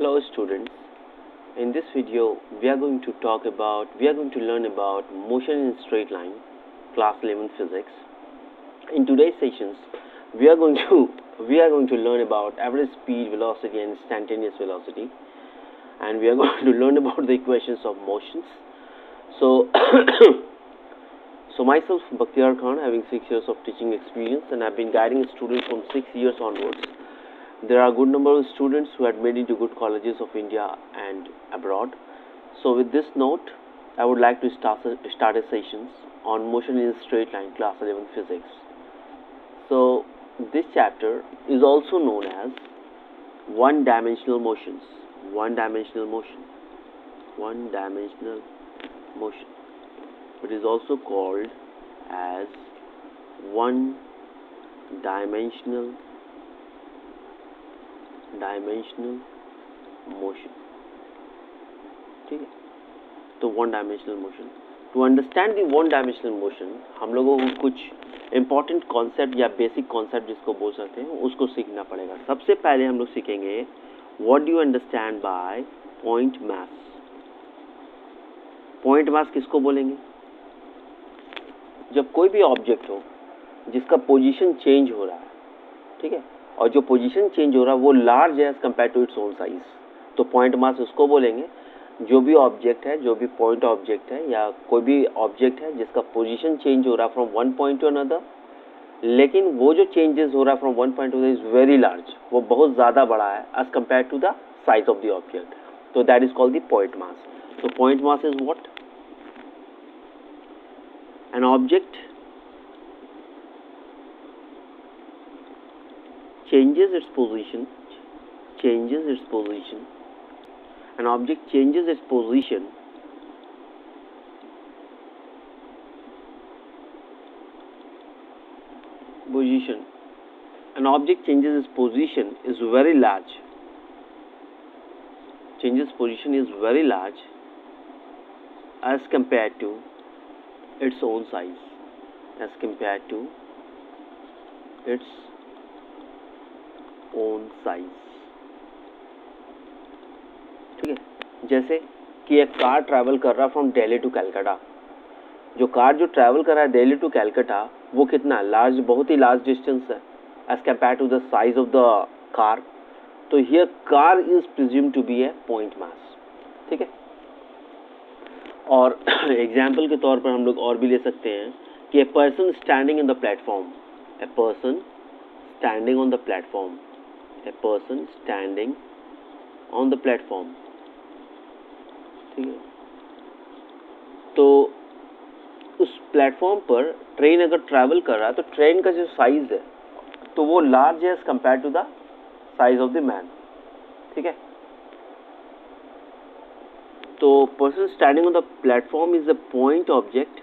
Hello students. In this video we are going to learn about motion in straight line, class 11 physics. In today's sessions we are going to learn about average speed, velocity and instantaneous velocity, and we are going to learn about the equations of motions. So myself Bakhtiar Khan, having 6 years of teaching experience, and I've been guiding students from 6 years onwards. There are a good number of students who had made into good colleges of India and abroad. So with this note, I would like to start a sessions on motion in straight line, class 11 physics. So this chapter is also known as one-dimensional motions. One-dimensional motion. One-dimensional motion. It is also called as one-dimensional motion. ठीक है, तो one dimensional motion. To understand the one dimensional motion हम लोगों को कुछ important concept या basic concept जिसको बोल सकते हैं उसको सीखना पड़ेगा. सबसे पहले हम लोग सीखेंगे what do you understand by point mass. Point mass किसको बोलेंगे? जब कोई भी ऑब्जेक्ट हो जिसका पोजीशन चेंज हो रहा है, ठीक है, और जो पोजीशन चेंज हो रहा है वो लार्ज है as compare to its own size, तो पॉइंट मास उसको बोलेंगे. जो भी ऑब्जेक्ट है, जो भी पॉइंट ऑब्जेक्ट है या कोई भी ऑब्जेक्ट है जिसका पोजीशन चेंज हो रहा है from one point to another, लेकिन वो जो चेंजेस हो रहा है from one point to is very large, वो बहुत ज़्यादा बड़ा है as compare to the size of the object, तो that is called the point mass. तो point mass is what? An object changes its position. An object changes its position An object changes its position is very large. Changes position is very large as compared to its own size. As compared to its own size. ठीक है, जैसे कि एक car travel कर रहा from Delhi to Calcutta. जो car जो travel कर रहा है दिल्ली टू कलकत्ता वो कितना लार्ज, बहुत ही लार्ज डिस्टेंस है as compare to the size of the car. तो here car is presume to be a point mass. ठीक है, और एग्जाम्पल के तौर पर हम लोग और भी ले सकते हैं कि a person standing in the platform. A person standing on the platform. A person standing on the platform. ठीक है, तो उस प्लेटफॉर्म पर ट्रेन अगर ट्रैवल कर रहा है तो ट्रेन का जो साइज है तो वो लार्ज है as compare to the size of the man. ठीक है, तो person standing on the platform is a point object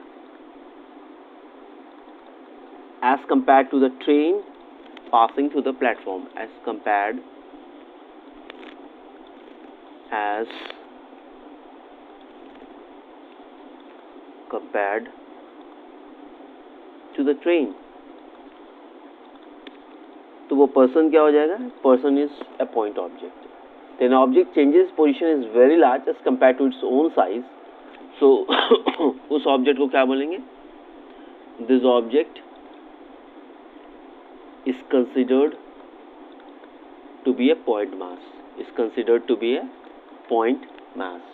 as compare to the train passing to the platform, as compared to the train. तो वो person क्या हो जाएगा? Person is a point object. Then object changes position is very large as compared to its own size. So उस object को क्या बोलेंगे? This object is considered to be a point mass. Is considered to be a point mass.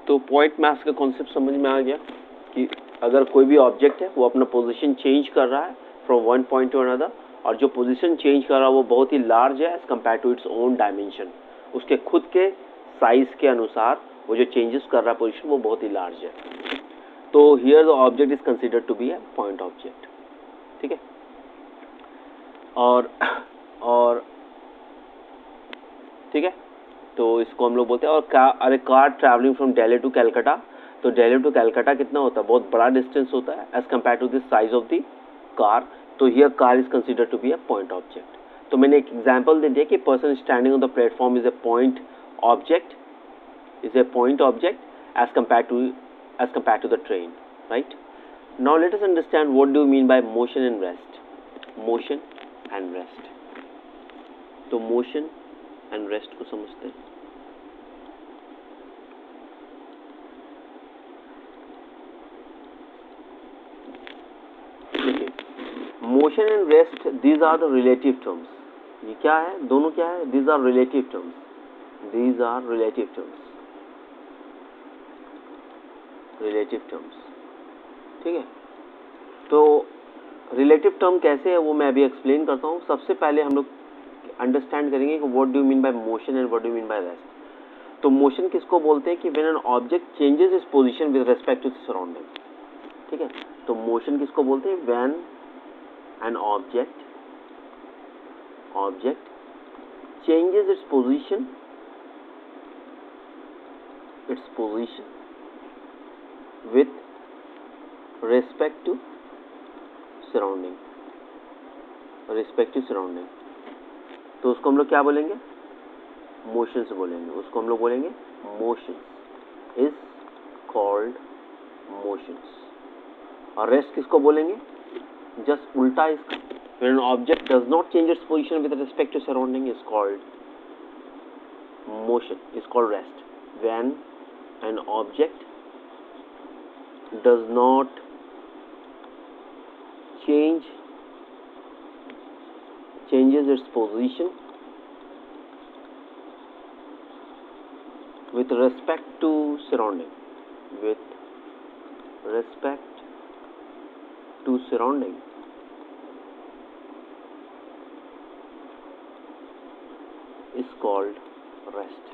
तो point मास का concept समझ में आ गया कि अगर कोई भी ऑब्जेक्ट है वो अपना पोजीशन चेंज कर रहा है from one point to another, और जो पोजीशन चेंज कर रहा है वो बहुत ही लार्ज है as compare to its own dimension. उसके खुद के साइज के अनुसार वो जो चेंजेस कर रहा है पोजीशन वो बहुत ही लार्ज है. तो here the object is considered to be a point object. ठीक है, और ठीक है, तो इसको हम लोग बोलते हैं. और अरे car travelling from Delhi to Calcutta, तो दिल्ली टू कलकत्ता कितना होता है? बहुत बड़ा डिस्टेंस होता है as compare to the size of the car. तो here car is considered to be a point object. तो मैंने एक एग्जांपल दे दिया कि person standing on the platform is a point object, as compared to the train, right? Now let us understand what do you mean by motion and rest. Motion and rest. तो motion and rest को समझते हैं। Motion and rest, these are the relative terms. ये क्या है, दोनों क्या है, these are relative terms, these are relative terms, relative terms. ठीक है, तो रिलेटिव टर्म कैसे है वो मैं अभी एक्सप्लेन करता हूँ। सबसे पहले हम लोग अंडरस्टैंड करेंगे कि what do you mean by motion and what do you mean by rest. तो मोशन किसको बोलते हैं कि when an object changes its position with respect to surrounding. ठीक है, तो मोशन किसको बोलते हैं, when an object changes its position with respect to surrounding, तो उसको हम लोग क्या बोलेंगे, मोशंस बोलेंगे, उसको हम लोग बोलेंगे मोशंस, इज कॉल्ड मोशंस। और रेस्ट किसको बोलेंगे, जस्ट उल्टा इसका, when an object does not change its position with respect to surrounding is called motion, is called rest. When an object does not changes its position with respect to surrounding, is called rest,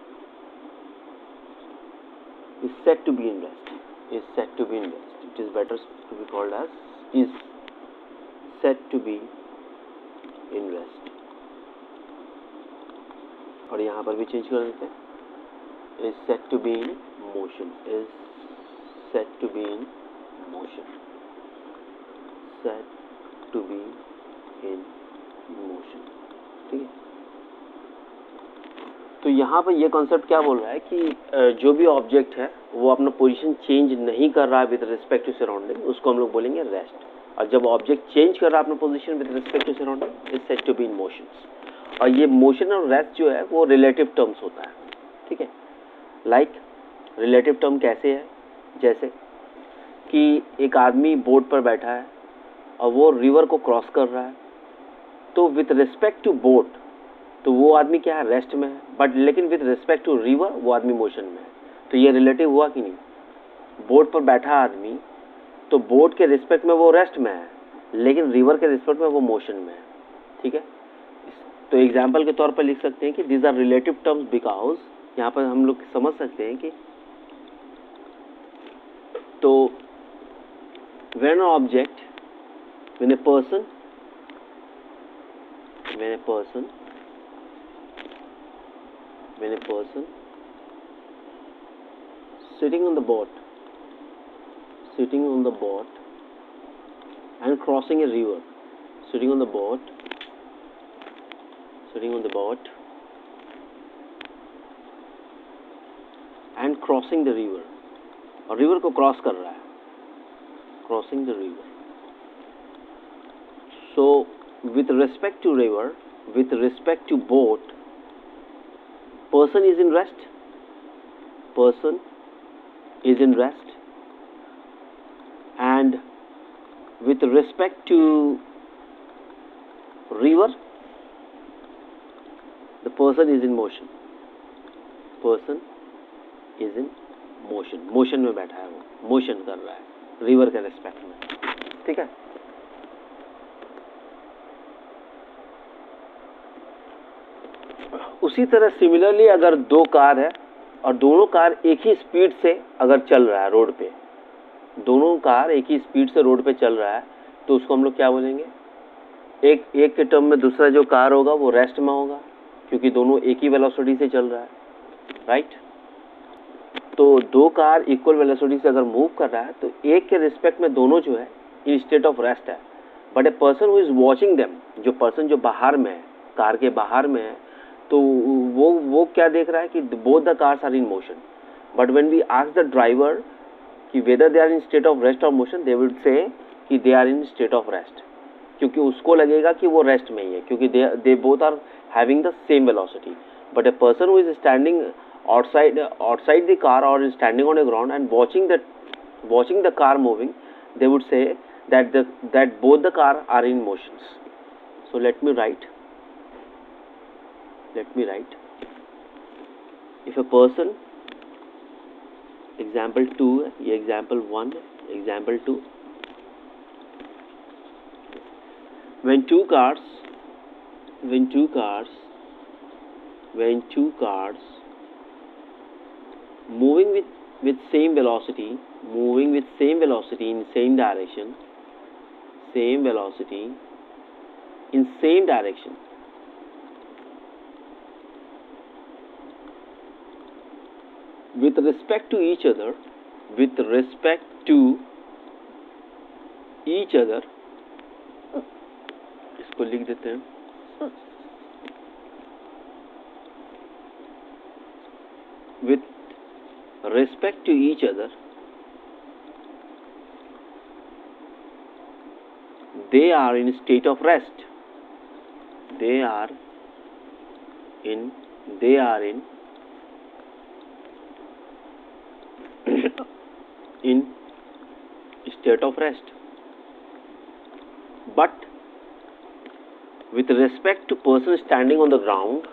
is said to be in rest, it is better to be called as is said to be in rest। और यहाँ पर भी change कर देते हैं, is said to be in motion, is said to be in motion, said to be in motion। ठीक है, तो यहाँ पर ये कॉन्सेप्ट क्या बोल रहा है कि जो भी ऑब्जेक्ट है वो अपना पोजीशन चेंज नहीं कर रहा है विद रिस्पेक्ट टू सराउंडिंग, उसको हम लोग बोलेंगे रेस्ट। और जब ऑब्जेक्ट चेंज कर रहा है अपना position with respect to surrounding, is said to be in motions. और ये मोशन और रेस्ट जो है वो रिलेटिव टर्म्स होता है। ठीक है, लाइक रिलेटिव टर्म कैसे है, जैसे कि एक आदमी बोट पर बैठा है और वो रिवर को क्रॉस कर रहा है, तो विद रिस्पेक्ट टू बोट तो वो आदमी क्या है, रेस्ट में है, बट लेकिन विद रिस्पेक्ट टू रिवर वो आदमी मोशन में है। तो ये रिलेटिव हुआ कि नहीं, बोट पर बैठा आदमी तो बोट के रिस्पेक्ट में वो रेस्ट में है, लेकिन रिवर के रिस्पेक्ट में वो मोशन में है। ठीक है, तो एग्जाम्पल के तौर पर लिख सकते हैं कि these are relative terms because, यहाँ पर हम लोग समझ सकते हैं कि तो when an object, when a person sitting on the boat and crossing a river, sitting on the boat and crossing the river, और रिवर को क्रॉस कर रहा है, crossing the river, so with respect to river, with respect to boat, person is in rest, and with respect to river, the person is in motion, motion में बैठा है, वो motion कर रहा है रिवर के रेस्पेक्ट में। ठीक है, उसी तरह सिमिलरली अगर दो कार है और दोनों कार एक ही स्पीड से अगर चल रहा है रोड पे, दोनों कार एक ही स्पीड से रोड पे चल रहा है, तो उसको हम लोग क्या बोलेंगे, एक के टर्म में दूसरा जो कार होगा वो रेस्ट में होगा, क्योंकि दोनों एक ही वेलोसिटी से चल रहा है, राइट। तो दो कार इक्वल वेलोसिटी से अगर मूव कर रहा है तो एक के रिस्पेक्ट में दोनों जो है इन स्टेट ऑफ रेस्ट है, but a person who is watching them, जो पर्सन जो बाहर में है, कार के बाहर में है, तो वो क्या देख रहा है कि both the cars are in motion, but when we ask the driver कि whether they are in state of rest और मोशन, दे वुड से कि they are in state of rest. क्योंकि उसको लगेगा कि वो रेस्ट में ही है, क्योंकि they both are having the same velocity. But a person who is standing outside the car or is standing on a ground and watching the car moving, they would say that both the car are in motions. So let me write. If a person, example 2, example 1, example 2, when two cars moving with same velocity in same direction, with respect to each other, इसको लिख देते हैं. With respect to each other, they are in state of rest. They are in state of rest. But with respect to person standing on the ground,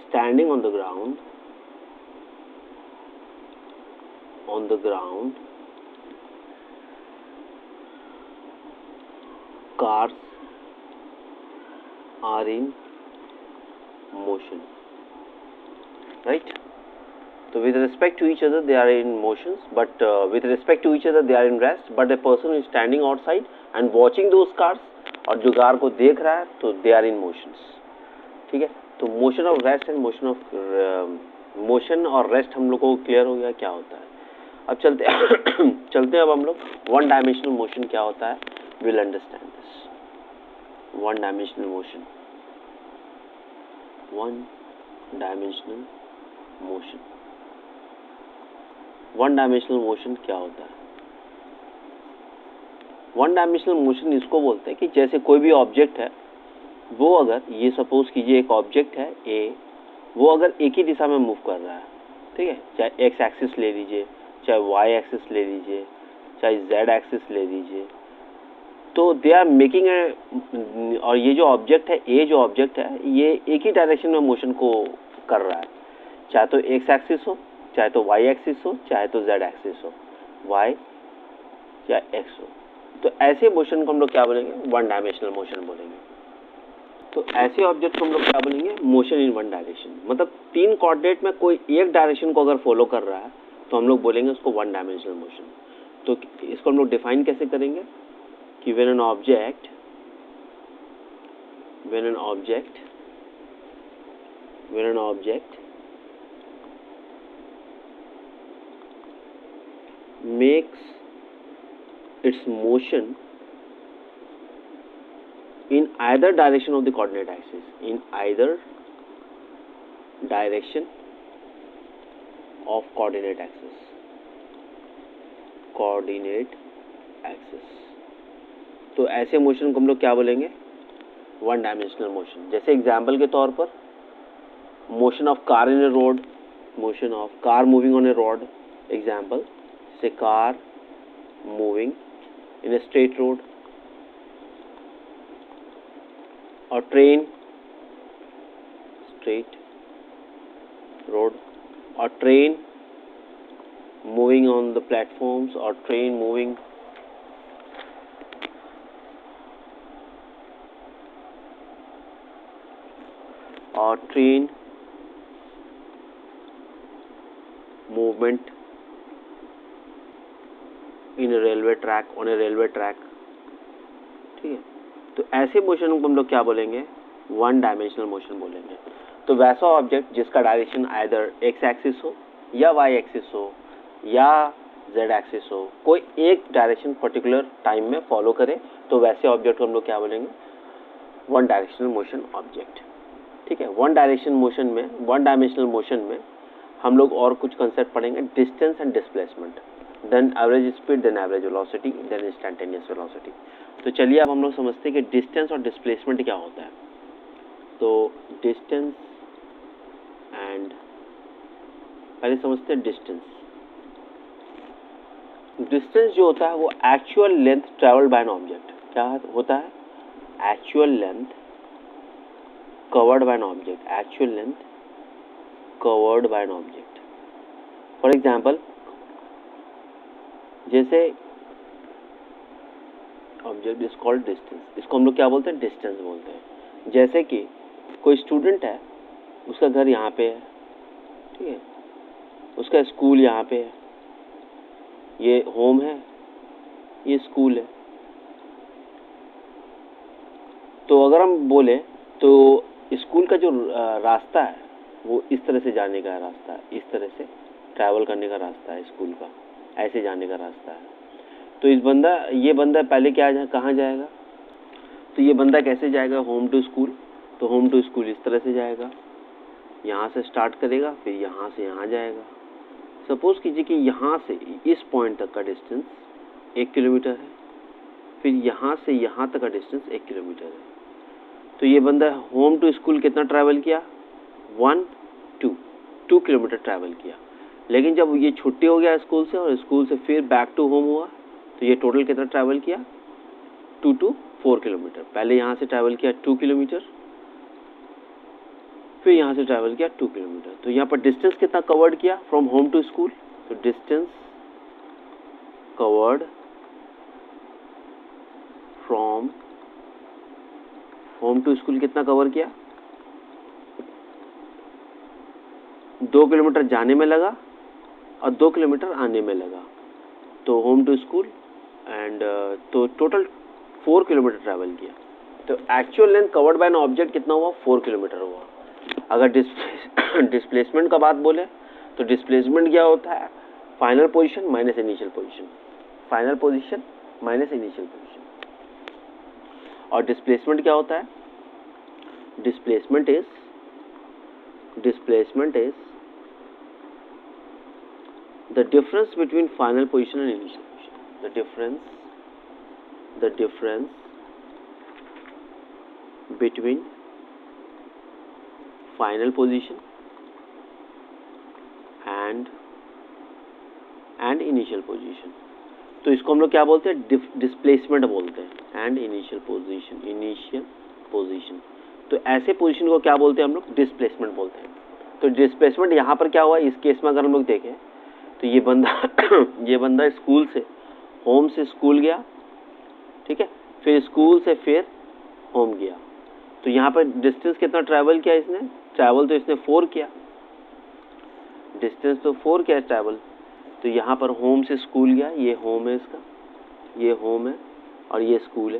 standing on the ground, cars are in motion, right? So with respect to each other they are in motions, but with respect to each other they are in rest. But a person is standing outside and watching those cars, और जो car को देख रहा है तो they are in motions. ठीक है, तो motion of rest and motion और रेस्ट हम लोग को क्लियर हो गया क्या होता है. अब चलते अब हम लोग वन डायमेंशनल मोशन क्या होता है. Will understand this. One dimensional motion क्या होता है. वन डायमेंशनल मोशन इसको बोलते हैं कि जैसे कोई भी ऑब्जेक्ट है, वो अगर ये सपोज कीजिए एक ऑब्जेक्ट है ए, वो अगर एक ही दिशा में मूव कर रहा है, ठीक है, चाहे एक्स एक्सिस ले लीजिए, चाहे वाई एक्सिस ले लीजिए, चाहे जेड एक्सिस ले लीजिए, तो दे आर मेकिंग और ये जो ऑब्जेक्ट है ए, जो ऑब्जेक्ट है ये एक ही डायरेक्शन में मोशन को कर रहा है, चाहे तो एक्स एक्सिस हो, चाहे तो वाई एक्सिस हो, चाहे तो जेड एक्सिस हो, वाई या एक्स हो. तो ऐसे मोशन को हम लोग क्या बोलेंगे. वन डायमेंशनल मोशन बोलेंगे. तो ऐसे ऑब्जेक्ट को हम लोग क्या बोलेंगे. Motion in one direction. मतलब तीन कोऑर्डिनेट में कोई एक डायरेक्शन को अगर फॉलो कर रहा है तो हम लोग बोलेंगे उसको वन डायमेंशनल मोशन. तो इसको हम लोग डिफाइन कैसे करेंगे कि when an object makes its motion in either direction of the coordinate axis, coordinate axis. तो ऐसे मोशन को हम लोग क्या बोलेंगे. One dimensional motion. जैसे एग्जाम्पल के तौर पर motion of car in a road, motion of car moving on a road. Example से car moving in a straight road, और ट्रेन स्ट्रेट रोड, और train moving on the platforms, और train moving or train movement in a railway track, on a railway track. ठीक है, तो ऐसे motion को हम लोग क्या बोलेंगे. वन डायमेंशनल मोशन बोलेंगे. तो वैसा ऑब्जेक्ट जिसका डायरेक्शन आइदर एक्स एक्सिस हो या वाई एक्सिस हो या जेड एक्सिस हो, कोई एक डायरेक्शन पर्टिकुलर टाइम में फॉलो करे, तो वैसे ऑब्जेक्ट को हम लोग क्या बोलेंगे. One directional motion object. ठीक है। वन डायमेंशनल मोशन में हम लोग और कुछ कंसेप्ट पढ़ेंगे, distance and displacement, then average speed, then average velocity, then instantaneous velocity. तो चलिए अब हम लोग समझते हैं कि डिस्टेंस और डिस्प्लेसमेंट क्या होता है। तो डिस्टेंस एंड, पहले समझते हैं डिस्टेंस। डिस्टेंस जो होता है वो actual length travelled by an object. क्या होता है? Actual length covered by an object, actual length covered by an object. For example, जैसे ऑब्जेक्ट इज कॉल्ड डिस्टेंस, इसको हम लोग क्या बोलते हैं? डिस्टेंस बोलते हैं। जैसे कि कोई स्टूडेंट है, उसका घर यहाँ पे है, ठीक है, उसका स्कूल यहाँ पे है, ये होम है, ये स्कूल है। तो अगर हम बोले तो स्कूल का जो रास्ता है वो इस तरह से जाने का रास्ता है, इस तरह से ट्रैवल करने का रास्ता है स्कूल का, ऐसे जाने का रास्ता है। तो ये बंदा पहले कहाँ जाएगा? तो ये बंदा कैसे जाएगा होम टू स्कूल? तो होम टू स्कूल इस तरह से जाएगा, यहाँ से स्टार्ट करेगा, फिर यहाँ से यहाँ जाएगा। सपोज कीजिए कि यहाँ से इस पॉइंट तक का डिस्टेंस 1 किलोमीटर है, फिर यहाँ से यहाँ तक का डिस्टेंस 1 किलोमीटर है। तो ये बंदा होम टू स्कूल कितना ट्रैवल किया? 2 किलोमीटर ट्रैवल किया। लेकिन जब ये छुट्टी हो गया स्कूल से और स्कूल से फिर बैक टू होम हुआ, तो ये टोटल कितना ट्रैवल किया? 2 to 4 किलोमीटर। पहले यहाँ से ट्रैवल किया 2 किलोमीटर, फिर यहाँ से ट्रैवल किया 2 किलोमीटर। तो यहाँ पर डिस्टेंस कितना कवर्ड किया फ्रॉम होम टू स्कूल? तो distance covered from home to school कितना कवर किया? 2 किलोमीटर जाने में लगा और 2 किलोमीटर आने में लगा, तो होम टू स्कूल एंड तो टोटल 4 किलोमीटर ट्रैवल किया। तो actual length covered by an object कितना हुआ? 4 किलोमीटर हुआ। अगर डिस्प्लेसमेंट का बात बोले तो डिस्प्लेसमेंट क्या होता है? Final position minus initial position, final position minus initial position. और डिस्प्लेसमेंट क्या होता है? Displacement is the difference between final position and initial position. The difference between final position and initial position। तो इसको हम लोग क्या बोलते हैं? डिस्प्लेसमेंट बोलते हैं। एंड इनिशियल पोजीशन, तो ऐसे पोजीशन को क्या बोलते हैं हम लोग? डिस्प्लेसमेंट बोलते हैं। तो डिस्प्लेसमेंट यहाँ पर क्या हुआ? इस केस में अगर हम लोग देखें तो ये बंदा स्कूल से, होम से स्कूल गया, ठीक है, फिर स्कूल से फिर होम गया। तो यहाँ पर डिस्टेंस कितना ट्रैवल किया इसने? ट्रैवल तो इसने 4 किया, डिस्टेंस तो 4 किया ट्रैवल। तो यहाँ पर होम से स्कूल गया, ये होम है इसका, ये होम है और ये स्कूल है,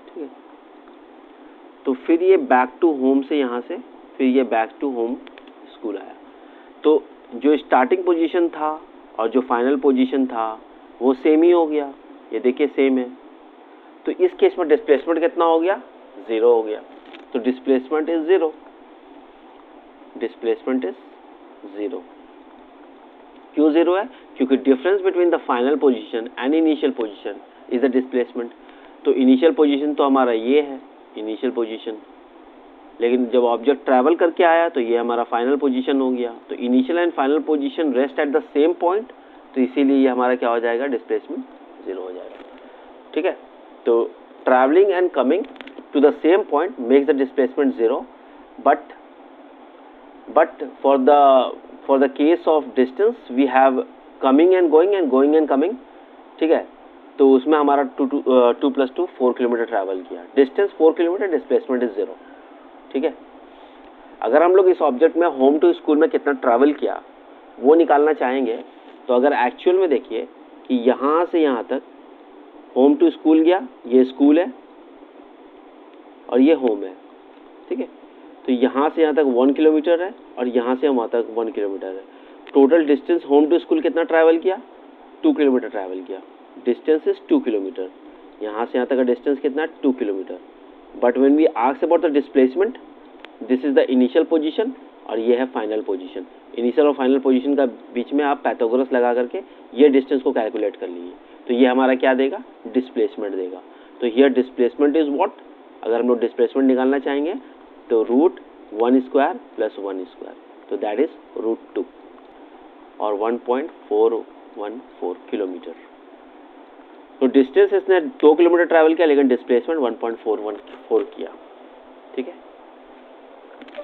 ठीक है। तो फिर ये बैक टू होम से यहाँ से फिर ये बैक टू होम स्कूल आया। तो जो स्टार्टिंग पोजीशन था और जो फाइनल पोजीशन था वो सेम ही हो गया, ये देखिए सेम है। तो इस केस में डिस्प्लेसमेंट कितना हो गया? 0 हो गया। तो डिस्प्लेसमेंट इज 0, डिस्प्लेसमेंट इज 0। क्यों 0 है? क्योंकि difference between the final position and initial position is the displacement. तो इनिशियल पोजीशन तो हमारा ये है, इनिशियल पोजीशन, लेकिन जब ऑब्जेक्ट ट्रैवल करके आया तो ये हमारा फाइनल पोजीशन हो गया। तो initial and final position rest at the same point, तो इसीलिए ये हमारा क्या हो जाएगा? डिस्प्लेसमेंट 0 हो जाएगा, ठीक है। तो travelling and coming to the same point makes the displacement 0, but for the case of distance we have coming and going and coming, ठीक है। तो उसमें हमारा 2 + 2 4 किलोमीटर ट्रैवल किया, डिस्टेंस 4 किलोमीटर, डिस्प्लेसमेंट इज 0, ठीक है। अगर हम लोग इस ऑब्जेक्ट में होम टू स्कूल में कितना ट्रैवल किया वो निकालना चाहेंगे, तो अगर एक्चुअल में देखिए कि यहाँ से यहाँ तक होम टू स्कूल गया, ये स्कूल है और ये होम है, ठीक है। तो यहाँ से यहाँ तक 1 किलोमीटर है और यहाँ से वहाँ तक 1 किलोमीटर है। Total distance home to school कितना ट्रैवल किया? 2 किलोमीटर ट्रैवल किया। Distance is 2 kilometre. यहाँ से यहाँ तक का डिस्टेंस कितना है? 2 kilometre. But when we ask about the displacement, this is the initial position और ये है फाइनल पोजीशन। इनिशियल और फाइनल पोजीशन का बीच में आप पैथागोरस लगा करके ये डिस्टेंस को कैलकुलेट कर लीजिए, तो ये हमारा क्या देगा, डिस्प्लेसमेंट देगा। तो हियर डिस्प्लेसमेंट इज व्हाट, अगर हम लोग डिस्प्लेसमेंट निकालना चाहेंगे तो √1² + 1², तो दैट इज √2 और 1.414 किलोमीटर। तो डिस्टेंस इसने 2 किलोमीटर ट्रैवल किया लेकिन डिस्प्लेसमेंट 1.414 किया। ठीक है,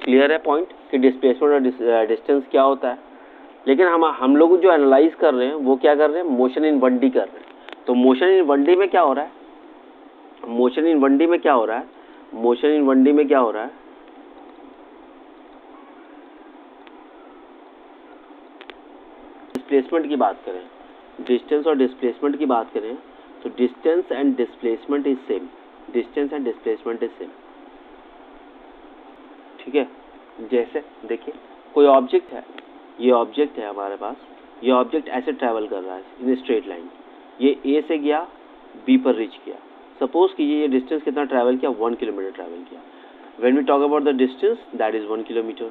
क्लियर है पॉइंट कि डिस्प्लेसमेंट और डिस्टेंस क्या होता है। लेकिन हम लोग जो एनालाइज कर रहे हैं वो क्या कर रहे हैं, मोशन इन 1D कर रहे हैं। तो मोशन इन 1D में क्या हो रहा है, मोशन इन 1D में क्या हो रहा है, मोशन इन 1D में क्या हो रहा है, डिस्प्लेसमेंट की बात करें, डिस्टेंस और डिस्प्लेसमेंट की बात करें तो distance and displacement is same, distance and displacement is same. ठीक है, जैसे देखिए कोई ऑब्जेक्ट है, ये ऑब्जेक्ट है हमारे पास, ये ऑब्जेक्ट ऐसे ट्रैवल कर रहा है इन स्ट्रेट लाइन, ये ए से गया बी पर रीच किया। सपोज कीजिए ये डिस्टेंस कितना ट्रैवल किया, 1 किलोमीटर ट्रैवल किया। When we talk about the distance that is 1 kilometre,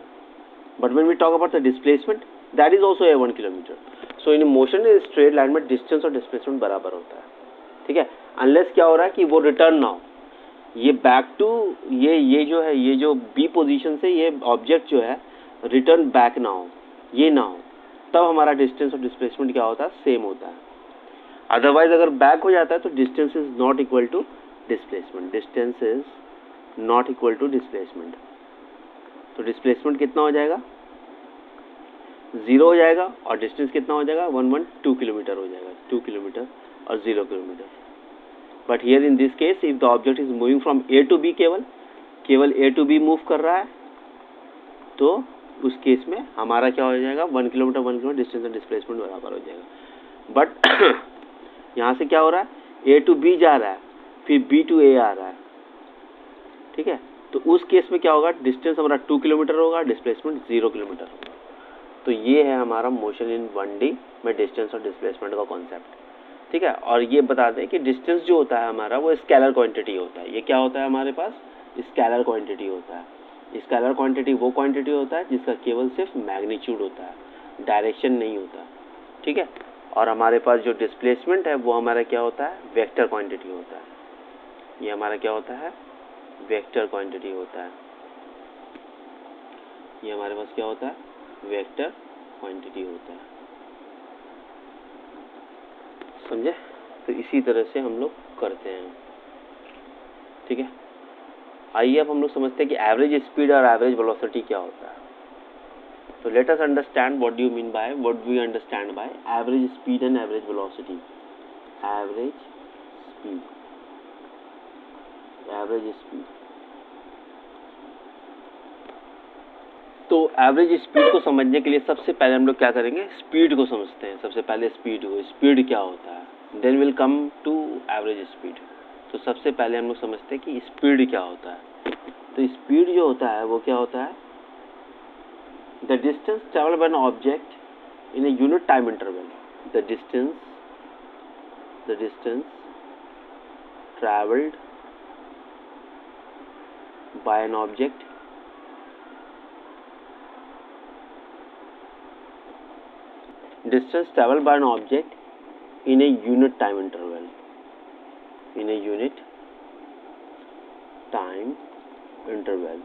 but when we talk about the displacement that is also 1 kilometre. So in motion in straight line में distance और displacement बराबर होता है। ठीक है, unless क्या हो रहा है कि वो रिटर्न ना हो, ये बैक टू ये जो है, ये जो बी पोजीशन से ये ऑब्जेक्ट जो है रिटर्न बैक ना हो, ये ना हो, तब हमारा डिस्टेंस और डिस्प्लेसमेंट क्या होता है, सेम होता है। अदरवाइज अगर बैक हो जाता है तो distance is not equal to displacement, distance is not equal to displacement. तो डिस्प्लेसमेंट कितना हो जाएगा, 0 हो जाएगा, और डिस्टेंस कितना हो जाएगा, 112 किलोमीटर हो जाएगा, 2 किलोमीटर और 0 kilometre. But here in this case if the object is moving from A to B, केवल ए टू बी मूव कर रहा है, तो उस केस में हमारा क्या हो जाएगा, 1 किलोमीटर 1 किलोमीटर, डिस्टेंस और डिस्प्लेसमेंट बराबर हो जाएगा। बट यहाँ से क्या हो रहा है, ए टू बी जा रहा है, फिर बी टू ए आ रहा है। ठीक है, तो उस केस में क्या होगा, डिस्टेंस हमारा 2 किलोमीटर होगा, डिस्प्लेसमेंट 0 किलोमीटर होगा। तो ये है हमारा मोशन इन 1D में डिस्टेंस और डिस्प्लेसमेंट का कॉन्सेप्ट। ठीक है, और ये बता दें कि डिस्टेंस जो होता है हमारा वो स्केलर क्वांटिटी होता है। ये क्या होता है हमारे पास, स्केलर क्वांटिटी होता है। स्केलर क्वांटिटी वो क्वांटिटी होता है जिसका केवल सिर्फ मैग्नीट्यूड होता है, डायरेक्शन नहीं होता। ठीक है, और हमारे पास जो डिस्प्लेसमेंट है वो हमारा क्या होता है, वेक्टर क्वांटिटी होता है। ये हमारा क्या होता है, वेक्टर क्वांटिटी होता है। ये हमारे पास क्या होता है, वेक्टर क्वांटिटी होता है। समझे, तो इसी तरह से हम लोग करते हैं। ठीक है, आइए अब हम लोग समझते हैं कि एवरेज स्पीड और एवरेज वेलोसिटी क्या होता है। तो let us understand what do you mean bye, what do you understand by average speed and average velocity. Average speed, average speed, तो एवरेज स्पीड को समझने के लिए सबसे पहले हम लोग क्या करेंगे, स्पीड को समझते हैं। सबसे पहले स्पीड क्या होता है, then will come to average speed. तो सबसे पहले हम लोग समझते हैं कि स्पीड क्या होता है। तो स्पीड जो होता है वो क्या होता है, the distance travelled by an object in a unit time interval. The distance travelled by an object distance traveled by an object in a unit time interval, in a unit time interval।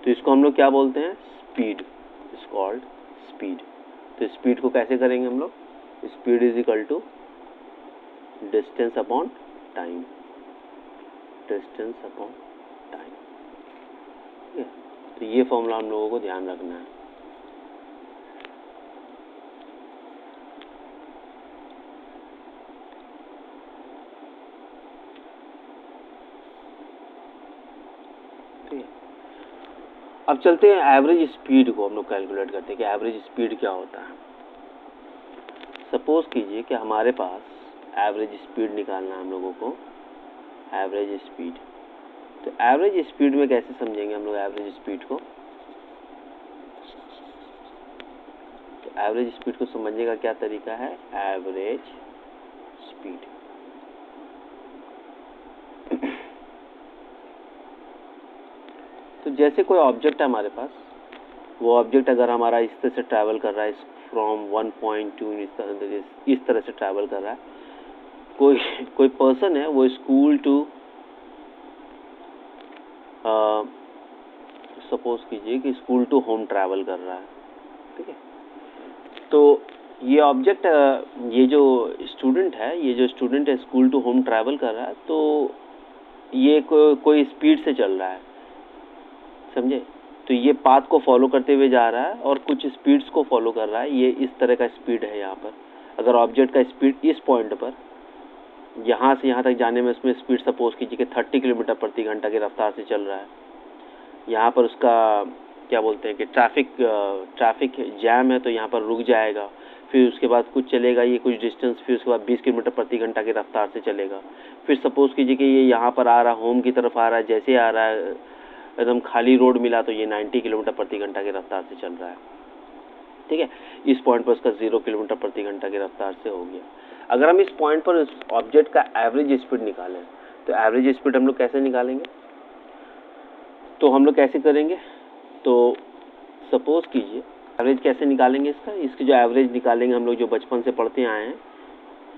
तो इसको हम लोग क्या बोलते हैं, speed, is called speed. तो speed को कैसे करेंगे हम लोग, speed is equal to distance upon time, distance upon time. ठीक है, तो ये फॉर्मूला हम लोगों को ध्यान रखना है। अब चलते हैं एवरेज स्पीड को हम लोग कैलकुलेट करते हैं कि एवरेज स्पीड क्या होता है। सपोज कीजिए कि हमारे पास एवरेज स्पीड निकालना है हम लोगों को, एवरेज स्पीड। तो एवरेज स्पीड में कैसे समझेंगे हम लोग एवरेज स्पीड को, तो एवरेज स्पीड को समझने का क्या तरीका है, एवरेज स्पीड। तो जैसे कोई ऑब्जेक्ट है हमारे पास, वो ऑब्जेक्ट अगर हमारा इस तरह से ट्रैवल कर रहा है, फ्रॉम 1 पॉइंट टू इस तरह से ट्रैवल कर रहा है, कोई पर्सन है वो स्कूल टू, सपोज कीजिए कि स्कूल टू होम ट्रैवल कर रहा है, ठीक है। तो ये ऑब्जेक्ट, ये जो स्टूडेंट है स्कूल टू होम ट्रैवल कर रहा है, तो ये कोई स्पीड से चल रहा है, समझे। तो ये पाथ को फॉलो करते हुए जा रहा है और कुछ स्पीड्स को फॉलो कर रहा है। ये इस तरह का स्पीड है यहाँ पर। अगर ऑब्जेक्ट का स्पीड इस पॉइंट पर यहाँ से यहाँ तक जाने में उसमें स्पीड सपोज कीजिए कि 30 किलोमीटर प्रति घंटा की रफ्तार से चल रहा है, यहाँ पर उसका क्या बोलते हैं कि ट्रैफिक जैम है, तो यहाँ पर रुक जाएगा, फिर उसके बाद कुछ चलेगा ये कुछ डिस्टेंस, फिर उसके बाद 20 किलोमीटर प्रति घंटा की रफ्तार से चलेगा। फिर सपोज कीजिए कि ये यहाँ पर आ रहा, होम की तरफ आ रहा है, जैसे आ रहा है एकदम खाली रोड मिला तो ये 90 किलोमीटर प्रति घंटा की रफ्तार से चल रहा है, ठीक है। इस पॉइंट पर उसका 0 किलोमीटर प्रति घंटा की रफ्तार से हो गया। अगर हम इस पॉइंट पर इस ऑब्जेक्ट का एवरेज स्पीड निकालें, तो एवरेज स्पीड हम लोग कैसे निकालेंगे, तो हम लोग कैसे करेंगे, तो सपोज कीजिए एवरेज कैसे निकालेंगे इसकी जो एवरेज निकालेंगे हम लोग जो बचपन से पढ़ते आए हैं,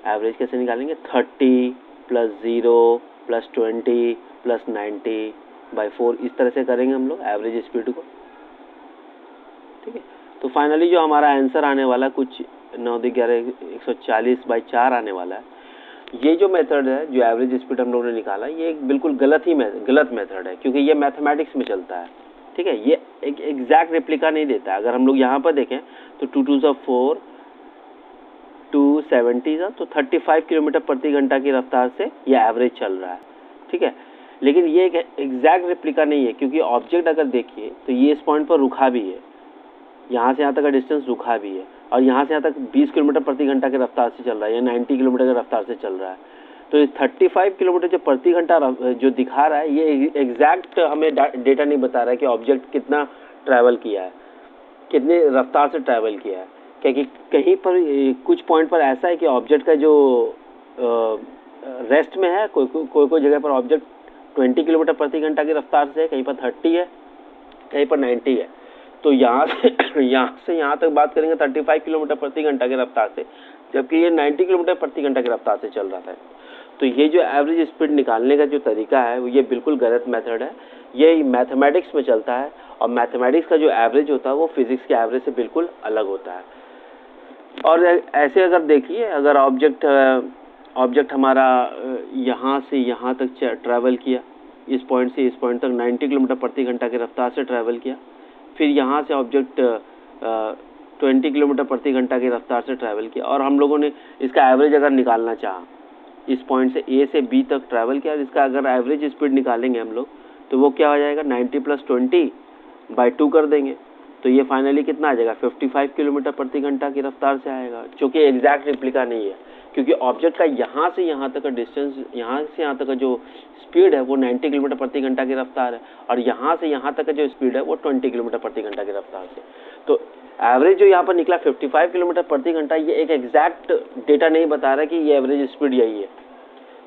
एवरेज कैसे निकालेंगे, 30 + 0 + 20 + 90/4 इस तरह से करेंगे हम लोग एवरेज स्पीड को, ठीक है। तो फाइनली जो हमारा आंसर आने वाला कुछ 9×11=140/4 आने वाला है। ये जो मेथड है, जो एवरेज स्पीड हम लोगों ने निकाला, ये एक बिल्कुल गलत मेथड है, क्योंकि ये मैथमेटिक्स में चलता है, ठीक है। ये एक एग्जैक्ट रेप्लिका नहीं देता है। अगर हम लोग यहाँ पर देखें तो 2 2 4 270 तो 35 किलोमीटर प्रति घंटा की रफ्तार से ये एवरेज चल रहा है, ठीक है। लेकिन ये एक एग्जैक्ट रेप्लिका नहीं है, क्योंकि ऑब्जेक्ट अगर देखिए तो ये इस पॉइंट पर रुका भी है, यहाँ से यहाँ तक का डिस्टेंस रुका भी है, और यहाँ से यहाँ तक 20 किलोमीटर प्रति घंटा की रफ्तार से चल रहा है या 90 किलोमीटर की रफ्तार से चल रहा है। तो ये 35 किलोमीटर जो प्रति घंटा जो दिखा रहा है, ये एग्जैक्ट हमें डेटा नहीं बता रहा है कि ऑब्जेक्ट कितना ट्रैवल किया है, कितनी रफ्तार से ट्रैवल किया है। क्योंकि कहीं पर कुछ पॉइंट पर ऐसा है कि ऑब्जेक्ट का जो रेस्ट में है, कोई जगह पर ऑब्जेक्ट 20 किलोमीटर प्रति घंटा की रफ्तार से है, कहीं पर 30 है, कहीं पर 90 है। तो यहाँ से यहाँ तक बात करेंगे 35 किलोमीटर प्रति घंटा की रफ्तार से, जबकि ये 90 किलोमीटर प्रति घंटा की रफ्तार से चल रहा था। तो ये जो एवरेज स्पीड निकालने का जो तरीका है, वो ये बिल्कुल गलत मेथड है। ये मैथमेटिक्स में चलता है, और मैथमेटिक्स का जो एवरेज होता है वो फिजिक्स के एवरेज से बिल्कुल अलग होता है। और ऐसे अगर देखिए, अगर ऑब्जेक्ट हमारा यहाँ से यहाँ तक ट्रैवल किया, इस पॉइंट से इस पॉइंट तक 90 किलोमीटर प्रति घंटा की रफ्तार से ट्रैवल किया, फिर यहाँ से ऑब्जेक्ट 20 किलोमीटर प्रति घंटा की रफ्तार से ट्रैवल किया, और हम लोगों ने इसका एवरेज अगर निकालना चाहा, इस पॉइंट से A से B तक ट्रैवल किया, और इसका अगर एवरेज स्पीड निकालेंगे हम लोग, तो वो क्या हो जाएगा, 90 + 20/2 कर देंगे, तो ये फाइनली कितना आ जाएगा, 55 किलोमीटर प्रति घंटा की रफ्तार से आएगा, जो कि एग्जैक्ट रेप्लिका नहीं है, क्योंकि ऑब्जेक्ट का यहाँ से यहाँ तक का डिस्टेंस, यहाँ से यहाँ तक का जो स्पीड है वो 90 किलोमीटर प्रति घंटा की रफ्तार है, और यहाँ से यहाँ तक का जो स्पीड है वो 20 किलोमीटर प्रति घंटा की रफ्तार से। तो एवरेज जो यहाँ पर निकला 55 किलोमीटर प्रति घंटा, ये एक एग्जैक्ट डेटा नहीं बता रहा कि ये एवरेज स्पीड यही है,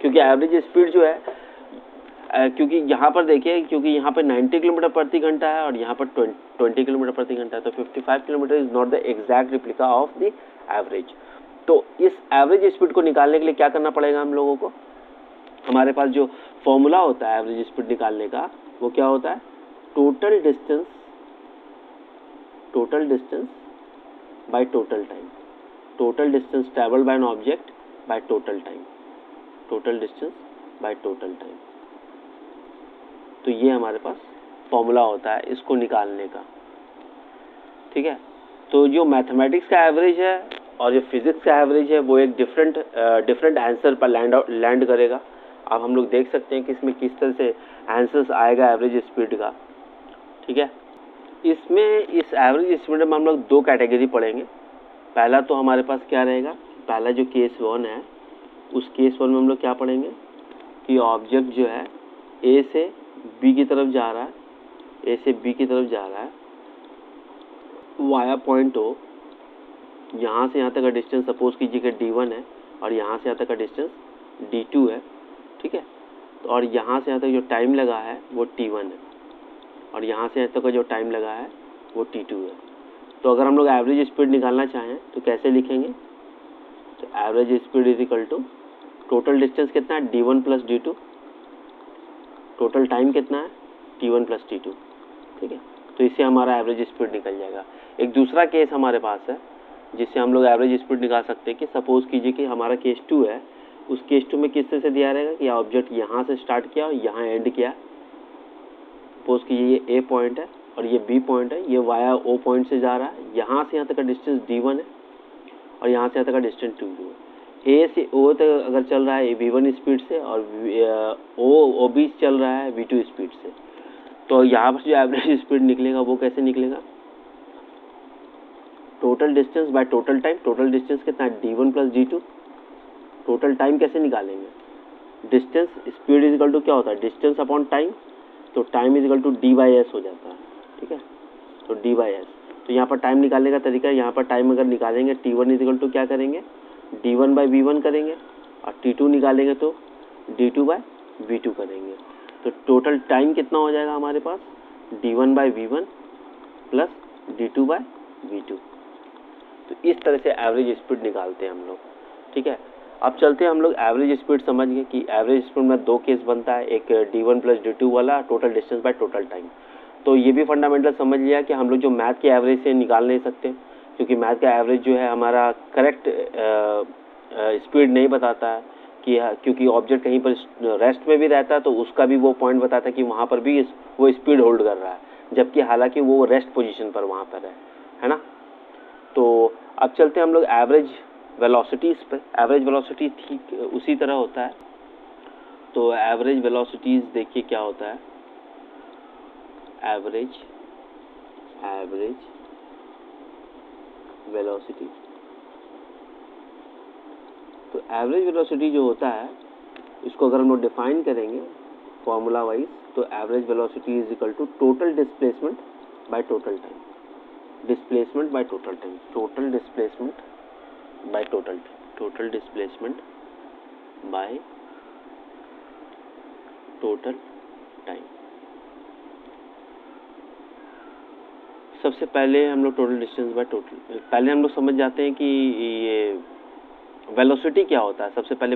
क्योंकि एवरेज स्पीड जो है, क्योंकि यहाँ पर देखिए, क्योंकि यहाँ पर 90 किलोमीटर प्रति घंटा है और यहाँ पर 20 किलोमीटर प्रति घंटा है, तो 55 kilometre is not the exact replica of the average. तो इस एवरेज स्पीड को निकालने के लिए क्या करना पड़ेगा हम लोगों को, हमारे पास जो फॉर्मूला होता है एवरेज स्पीड निकालने का, वो क्या होता है, total distance by total time, total distance travelled bye an object by total time, total distance by total time. तो ये हमारे पास फॉर्मूला होता है इसको निकालने का, ठीक है। तो जो मैथमेटिक्स का एवरेज है और जो फिजिक्स का एवरेज है, वो एक डिफरेंट आंसर पर लैंड करेगा। अब हम लोग देख सकते हैं कि इसमें किस तरह से आंसर्स आएगा एवरेज स्पीड का, ठीक है। इसमें इस एवरेज स्पीड में हम लोग 2 कैटेगरी पढ़ेंगे। पहला तो हमारे पास क्या रहेगा, पहला जो केस 1 है, उस केस 1 में हम लोग क्या पढ़ेंगे कि ऑब्जेक्ट जो है A से B की तरफ जा रहा है, A से B की तरफ जा रहा है वाया पॉइंट O, यहाँ से यहाँ तक का डिस्टेंस सपोज कीजिए कि D1 है, और यहाँ से यहाँ तक का डिस्टेंस D2 है, ठीक है। और यहाँ से यहाँ तक जो टाइम लगा है वो T1 है, और यहाँ से यहाँ तक का जो टाइम लगा है वो t2 है। तो अगर हम लोग एवरेज स्पीड निकालना चाहें तो कैसे लिखेंगे? तो average speed is equal to total distance कितना है d1 plus d2, total time कितना है t1 प्लस t2, ठीक है। तो इससे हमारा एवरेज स्पीड निकल जाएगा। एक दूसरा केस हमारे पास है जिससे हम लोग एवरेज स्पीड निकाल सकते हैं कि सपोज कीजिए कि हमारा केस 2 है, उस केस 2 में किस तरह से दिया रहेगा कि ऑब्जेक्ट यहाँ से स्टार्ट किया और यहाँ एंड किया। सपोज कीजिए ये ए पॉइंट है और ये बी पॉइंट है, ये वाया ओ पॉइंट से जा रहा है, यहाँ से यहाँ तक का डिस्टेंस d1 है और यहाँ से यहाँ तक का डिस्टेंस 2 है। ए से ओ तक अगर चल रहा है v1 स्पीड से और ओ बी चल रहा है v2 स्पीड से, तो यहाँ पर जो एवरेज स्पीड निकलेगा वो कैसे निकलेगा? Total distance by total time. Total distance कितना है d1 plus d2। Total time कैसे निकालेंगे? Distance speed is equal to क्या होता है? Distance upon time. तो time is equal to d/s हो जाता है, ठीक है। तो d/s, तो यहाँ पर टाइम निकालने का तरीका है, यहाँ पर टाइम अगर निकालेंगे t1 इज इक्वल टू क्या करेंगे? d1/v1 करेंगे और t2 निकालेंगे तो d2/v2 करेंगे। तो टोटल टाइम कितना हो जाएगा हमारे पास? d1/v1 plus d2/v2। तो इस तरह से एवरेज स्पीड निकालते हैं हम लोग, ठीक है। अब चलते हैं हम लोग एवरेज स्पीड समझ गए कि एवरेज स्पीड में दो केस बनता है, एक d1 प्लस d2 वाला total distance by total time. तो ये भी फंडामेंटल समझ लिया कि हम लोग जो मैथ के एवरेज से निकाल नहीं सकते, क्योंकि मैथ का एवरेज जो है हमारा करेक्ट स्पीड नहीं बताता है कि क्योंकि ऑब्जेक्ट कहीं पर रेस्ट में भी रहता है तो उसका भी वो पॉइंट बताता है कि वहाँ पर भी वो स्पीड होल्ड कर रहा है, जबकि हालांकि वो रेस्ट पोजीशन पर वहाँ पर है ना। तो अब चलते हैं हम लोग एवरेज वेलोसिटीज़ पे। एवरेज वेलोसिटी ठीक उसी तरह होता है। तो एवरेज वेलोसिटीज़ देखिए क्या होता है। एवरेज वेलोसिटी, तो एवरेज वेलोसिटी जो होता है इसको अगर हम लोग डिफाइन करेंगे फॉर्मूला वाइज, तो average velocity is equal to total displacement by total time. Displacement by total time, total displacement by total time, total displacement by total time. सबसे पहले हम लोग टोटल डिस्टेंस बाय टोटल, पहले हम लोग समझ जाते हैं कि ये वेलोसिटी क्या होता है। सबसे पहले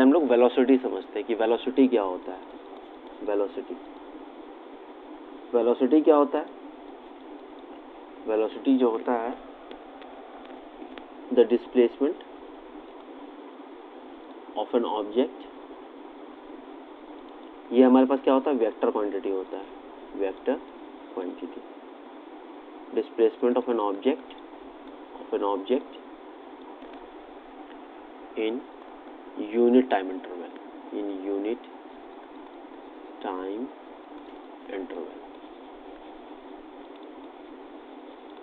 हम लोग वेलोसिटी समझते हैं कि वेलोसिटी क्या होता है। वेलोसिटी क्या होता है? वेलोसिटी जो होता है the displacement of an object, ये हमारे पास क्या होता है? वेक्टर क्वांटिटी होता है, vector quantity. Displacement of an object in unit time interval,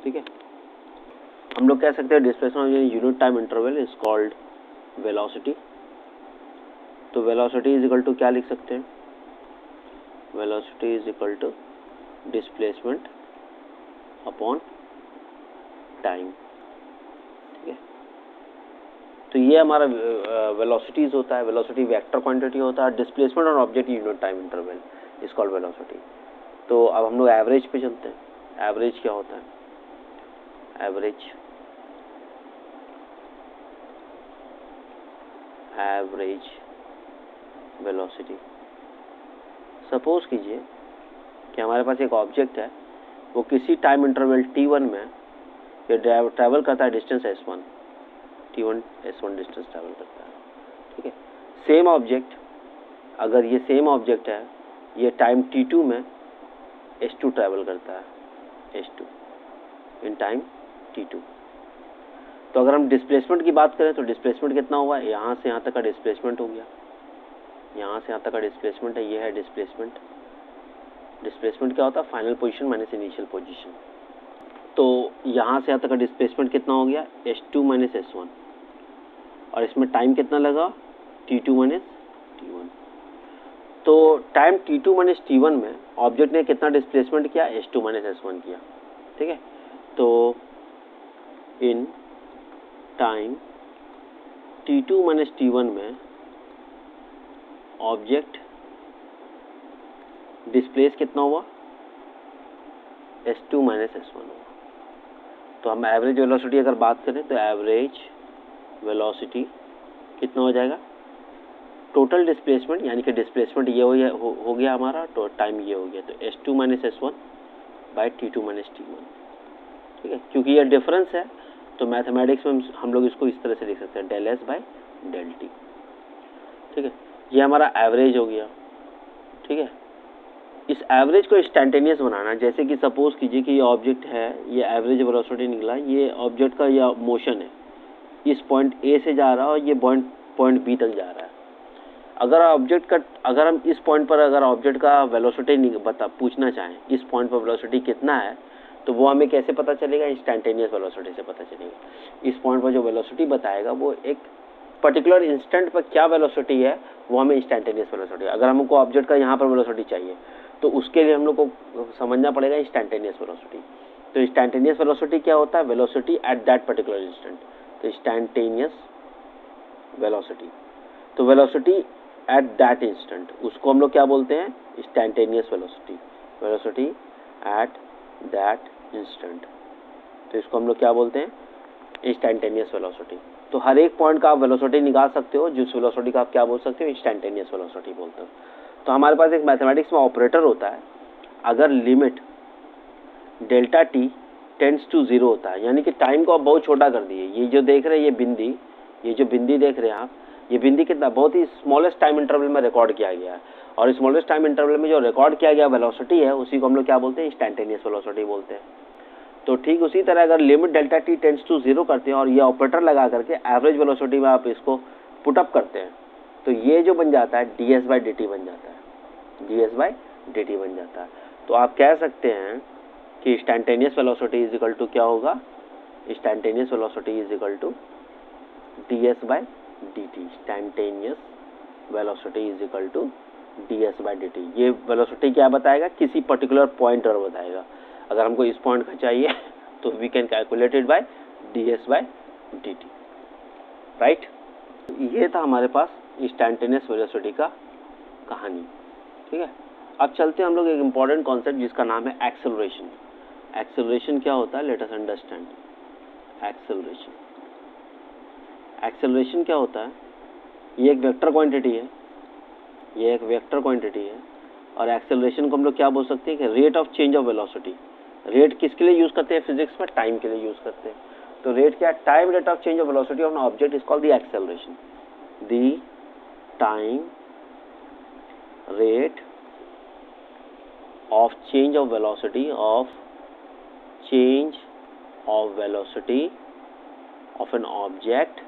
ठीक है। हम लोग कह सकते हैं displacement of unit time interval is called velocity. तो वेलोसिटी इज इक्वल टू क्या लिख सकते हैं? Velocity is equal to displacement upon time, ठीक है। तो ये हमारा वेलोसिटीज होता है। वेलोसिटी वेक्टर क्वांटिटी होता है। Displacement on object unit time interval is called velocity. तो अब हम लोग एवरेज पे चलते हैं। एवरेज क्या होता है? एवरेज वेलोसिटी, सपोज कीजिए कि हमारे पास एक ऑब्जेक्ट है, वो किसी टाइम इंटरवल t1 में ये ट्रैवल करता है distance s1, s1 distance travel करता है, ठीक है। सेम ऑब्जेक्ट, अगर ये सेम ऑब्जेक्ट है, ये टाइम t2 में s2 ट्रैवल करता है, s2 इन टाइम t2। तो अगर हम डिस्प्लेसमेंट की बात करें तो डिस्प्लेसमेंट कितना हुआ? यहाँ से यहाँ तक का डिस्प्लेसमेंट हो गया, यहाँ से यहाँ तक का डिस्प्लेसमेंट है, ये है डिस्प्लेसमेंट। डिस्प्लेसमेंट क्या होता है? Final position minus initial position. तो यहाँ से यहाँ तक का डिस्प्लेसमेंट कितना हो गया? s2 माइनस s1, और इसमें टाइम कितना लगा? t2 minus t1। तो टाइम t2 माइनस t1 में ऑब्जेक्ट ने कितना डिस्प्लेसमेंट किया? s2 माइनस s1 किया, ठीक है। तो in time t2 minus t1 में ऑब्जेक्ट डिस्प्लेस कितना हुआ, s2 माइनस s1 हुआ। तो हम एवरेज वेलोसिटी अगर बात करें तो एवरेज वेलोसिटी कितना हो जाएगा, टोटल डिस्प्लेसमेंट, यानी कि डिस्प्लेसमेंट ये हो गया हमारा, तो टाइम ये हो गया, तो s2 minus s1 by t2 minus t1। ठीक है, क्योंकि ये डिफरेंस है तो मैथमेटिक्स में हम लोग इसको इस तरह से लिख सकते हैं, del S by del T. ठीक है, ये हमारा एवरेज हो गया। ठीक है, इस एवरेज को इंस्टेंटेनियस बनाना, जैसे कि सपोज कीजिए कि ये ऑब्जेक्ट है, ये एवरेज वेलोसिटी निकला, ये ऑब्जेक्ट का ये मोशन है, इस पॉइंट ए से जा रहा है और ये पॉइंट बी तक जा रहा है। अगर हम इस पॉइंट पर अगर ऑब्जेक्ट का वेलोसिटी पूछना चाहें, इस पॉइंट पर वेलोसिटी कितना है, तो वो हमें कैसे पता चलेगा, इंस्टेंटेनियस वेलोसिटी से पता चलेगा। इस पॉइंट पर जो वेलोसिटी बताएगा वो एक पर्टिकुलर इंस्टेंट पर क्या वेलोसिटी है, वो हमें इंस्टेंटेनियस वेलोसिटी। अगर हमको ऑब्जेक्ट का यहाँ पर वेलोसिटी चाहिए तो उसके लिए हम लोग को समझना पड़ेगा इंस्टेंटेनियस वेलोसिटी। तो इंस्टेंटेनियस वेलोसिटी क्या होता है, velocity at that particular instant. तो इंस्टेंटेनियस वेलोसिटी, तो वेलोसिटी एट दैट इंस्टेंट, उसको हम लोग क्या बोलते हैं, instantaneous velocity, velocity at that instant. तो इसको हम लोग क्या बोलते हैं, इंस्टेंटेनियस वेलोसिटी। तो हर एक पॉइंट का आप वेलोसिटी निकाल सकते हो, जिस वेलोसिटी का आप क्या बोल सकते हो, इंस्टेंटेनियस वेलोसिटी बोलते हो। तो हमारे पास एक मैथमेटिक्स में ऑपरेटर होता है, अगर limit delta T tends to 0 होता है, यानी कि टाइम को आप बहुत छोटा कर दिए, ये जो देख रहे हैं ये जो बिंदी देख रहे हैं आप, ये बिंदी कितना बहुत ही स्मॉलेस्ट टाइम इंटरवल में रिकॉर्ड किया गया है, और स्मॉलेस्ट टाइम इंटरवल में जो रिकॉर्ड किया गया वेलोसिटी है उसी को हम लोग क्या बोलते हैं, इंस्टेंटेनियस वेलोसिटी बोलते हैं। तो ठीक उसी तरह अगर limit delta T tends to 0 करते हैं और ये ऑपरेटर लगा करके एवरेज वेलोसिटी में आप इसको पुटअप करते हैं, तो ये जो बन जाता है ds बाई डी टी बन जाता है, ds बाई डी टी बन जाता है। तो आप कह सकते हैं कि instantaneous velocity is equal to क्या होगा, instantaneous velocity is equal to ds by D T. Instantaneous velocity is equal to ds by D T. ये वेलोसिटी क्या बताएगा, किसी पर्टिकुलर पॉइंट पर बताएगा। अगर हमको इस पॉइंट का चाहिए तो we can calculate it by ds by dt, right. ये था हमारे पास इंस्टेंटेनियस वेलोसिटी का कहानी। ठीक है, अब चलते हैं हम लोग एक इम्पॉर्टेंट कॉन्सेप्ट जिसका नाम है एक्सेलरेशन। एक्सेलरेशन क्या होता है, let us understand acceleration. Acceleration क्या होता है, ये एक वेक्टर क्वांटिटी है, ये एक वेक्टर क्वांटिटी है, और एक्सेलरेशन को हम लोग क्या बोल सकते हैं कि rate of change of velocity. Rate किसके लिए यूज करते हैं फिजिक्स में, टाइम के लिए यूज करते हैं। तो रेट क्या है, time rate of change of velocity of an object is called the acceleration. The time rate of change of velocity of velocity of an object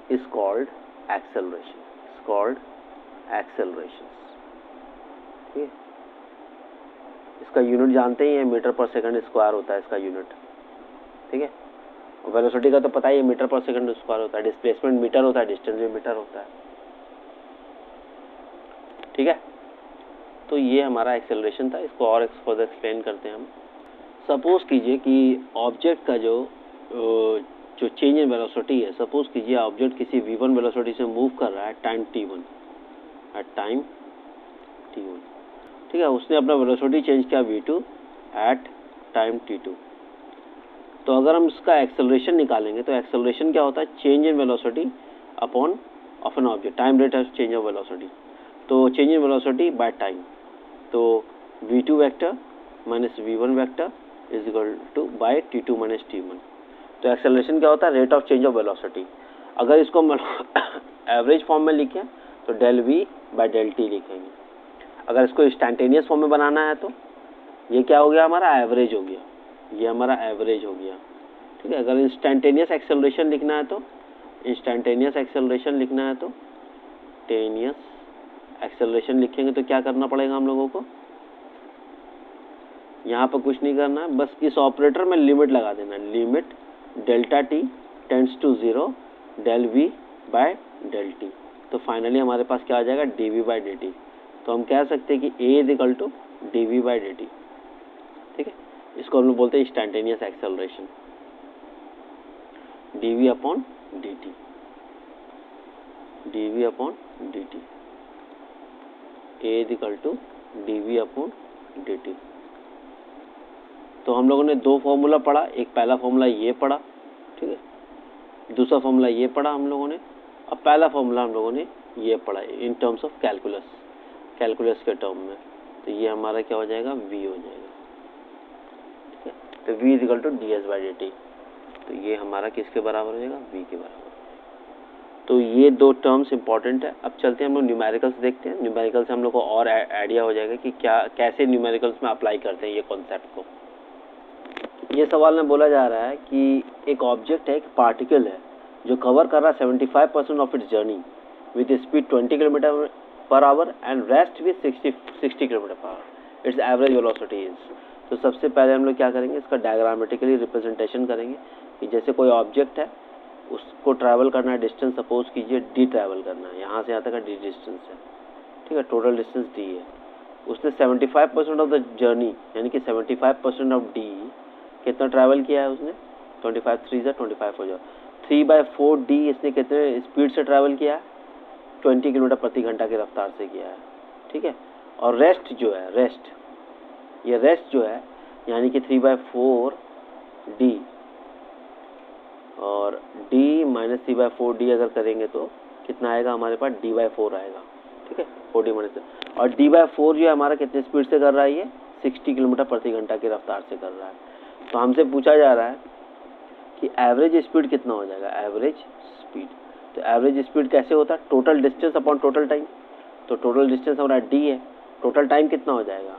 is called acceleration. It's called acceleration. ठीक है, इसका unit जानते ही है, metre पर second square होता है इसका unit. ठीक है, और वेलोसिटी का तो पता ही है, मीटर पर सेकंड स्क्वायर होता है। डिस्प्लेसमेंट मीटर होता है, डिस्टेंस भी मीटर होता है। ठीक है, तो ये हमारा एक्सेलरेशन था। इसको और फर्दर एक्सप्लेन करते हैं हम। सपोज कीजिए कि ऑब्जेक्ट का जो चेंज इन वेलोसिटी है, सपोज कीजिए ऑब्जेक्ट किसी v1 वेलोसिटी से मूव कर रहा है time t1, at time t1। ठीक है, उसने अपना वेलोसिटी चेंज किया v2 एट टाइम t2। तो अगर हम इसका एक्सेलरेशन निकालेंगे तो एक्सेलरेशन क्या होता है, change in velocity upon of an object, time rate of change of velocity. तो change in velocity by time, तो v2 vector minus v1 vector is equal to by t2 minus t1। तो acceleration क्या होता है, rate of change of velocity. अगर इसको average form में लिखें तो del v by del t लिखेंगे। अगर इसको इंस्टेंटेनियस फॉर्म में बनाना है तो ये क्या हो गया, हमारा एवरेज हो गया, ये हमारा एवरेज हो गया। ठीक है, अगर इंस्टेंटेनियस एक्सेलरेशन लिखना है तो इंस्टेंटेनियस एक्सेलरेशन लिखना है तो टेनियस एक्सेलरेशन लिखेंगे तो क्या करना पड़ेगा हम लोगों को, यहाँ पर कुछ नहीं करना है, बस इस ऑपरेटर में लिमिट लगा देना, limit delta T tends to 0 del v by del t. तो फाइनली हमारे पास क्या आ जाएगा, d v by D T. तो हम कह सकते हैं कि a is equal to d v by D T. ठीक है, इसको हम लोग बोलते हैं instantaneous acceleration, d v upon d t. D v upon d t, a is equal to d v upon d T. तो हम लोगों ने दो फॉर्मूला पढ़ा, एक पहला फॉर्मूला ये पढ़ा, ठीक है, दूसरा फॉर्मूला ये पढ़ा हम लोगों ने, अब पहला फॉर्मूला हम लोगों ने ये पढ़ा इन टर्म्स ऑफ कैलकुलस, कैलकुलस के टर्म में। तो ये हमारा क्या हो जाएगा, v हो जाएगा, ठीक है। तो v is equal to D S by D T. तो ये हमारा किसके बराबर हो जाएगा, v के बराबर। तो ये दो टर्म्स इंपॉर्टेंट है। अब चलते हैं हम लोग न्यूमेरिकल्स देखते हैं। न्यूमेरिकल से हम लोग को और आइडिया हो जाएगा कि क्या कैसे न्यूमेरिकल्स में अप्लाई करते हैं ये कॉन्सेप्ट को। ये सवाल में बोला जा रहा है कि एक ऑब्जेक्ट है, एक पार्टिकल है जो कवर कर रहा है 75% of its journey with speed 20 kilometre per our and rest with 60 kilometre per our. It's average velocity is. तो सबसे पहले हम लोग क्या करेंगे, इसका डायग्रामेटिकली रिप्रेजेंटेशन करेंगे कि जैसे कोई ऑब्जेक्ट है, उसको ट्रैवल करना है, डिस्टेंस सपोज कीजिए डी ट्रैवल करना है, यहाँ से यहाँ तक का डी डिस्टेंस है, ठीक है, टोटल डिस्टेंस डी है। उसने 75% ऑफ द जर्नी यानी कि 75% ऑफ डी कितना ट्रैवल किया है उसने, 25 3 से 25 हो जाओ, 3/4 डी इसने कितने स्पीड से ट्रैवल किया है, 20 किलोमीटर प्रति घंटा की रफ्तार से किया है, ठीक है। और रेस्ट जो है, रेस्ट, ये रेस्ट जो है यानी कि 3/4 डी और d माइनस 3/4 डी अगर करेंगे तो कितना आएगा हमारे पास, d/4 आएगा, ठीक है, 4d माइनस। और d/4 जो है हमारा कितने स्पीड से कर रहा है, ये 60 किलोमीटर प्रति घंटा की रफ्तार से कर रहा है। तो हमसे पूछा जा रहा है कि एवरेज स्पीड कितना हो जाएगा, एवरेज स्पीड। तो एवरेज स्पीड कैसे होता है, total distance upon total time. तो टोटल डिस्टेंस हमारा d है, टोटल टाइम कितना हो जाएगा,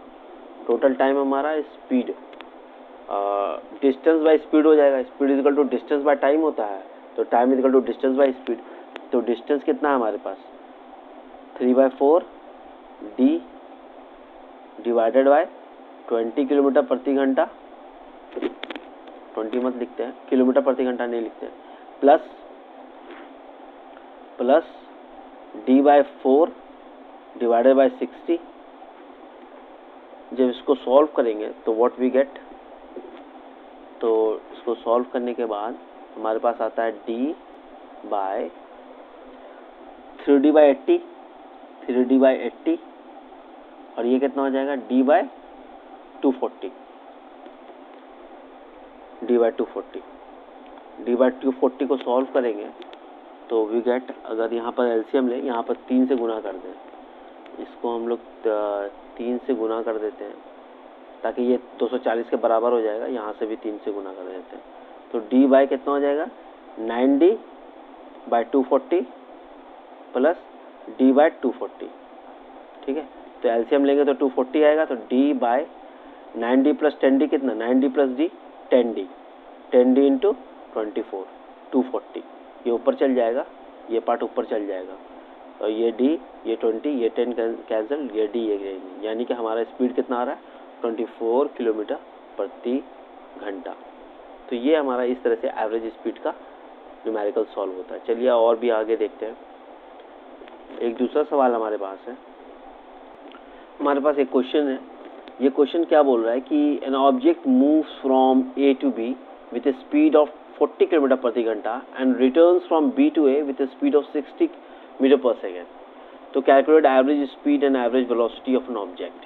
टोटल टाइम हमारा स्पीड डिस्टेंस बाय स्पीड हो जाएगा। Speed is equal to distance by time होता है, तो time is equal to distance by speed. तो डिस्टेंस कितना है हमारे पास, 3/4 डी डिवाइडेड बाय 20 किलोमीटर प्रति घंटा, 20 मत लिखते हैं, किलोमीटर प्रति घंटा नहीं लिखते हैं, प्लस d/4 डिवाइडेड बाय 60। जब इसको सॉल्व करेंगे तो व्हाट वी गेट, तो इसको सॉल्व करने के बाद हमारे पास आता है d/3d/80, 3d/80 और ये कितना हो जाएगा, d/240, d/240 को सॉल्व करेंगे तो वी गेट, अगर यहाँ पर एलसीएम ले, यहाँ पर 3 से गुना कर दें, इसको हम लोग 3 से गुना कर देते हैं ताकि ये 240 के बराबर हो जाएगा, यहाँ से भी 3 से गुना कर देते हैं। तो d बाय कितना हो जाएगा, 9d/240 प्लस d/240, ठीक है। तो एलसीएम लेंगे तो 240 आएगा, तो d/9d प्लस 10d कितना, 9d plus d 10d, 10d into 24, 240। ये ऊपर चल जाएगा, ये पार्ट ऊपर चल जाएगा, और ये d, ये 20, ये 10 कैंसिल, ये d ये रहेंगे, यानी कि हमारा स्पीड कितना आ रहा है, 24 किलोमीटर प्रति घंटा। तो ये हमारा इस तरह से एवरेज स्पीड का न्यूमेरिकल सॉल्व होता है। चलिए और भी आगे देखते हैं। एक दूसरा सवाल हमारे पास है, हमारे पास एक क्वेश्चन है। ये क्वेश्चन क्या बोल रहा है कि an object moves from A to B with a speed of 40 kilometre प्रति घंटा and returns from B to A with a speed of 60 metre पर सेकेंड। तो calculate average speed and average velocity of an object.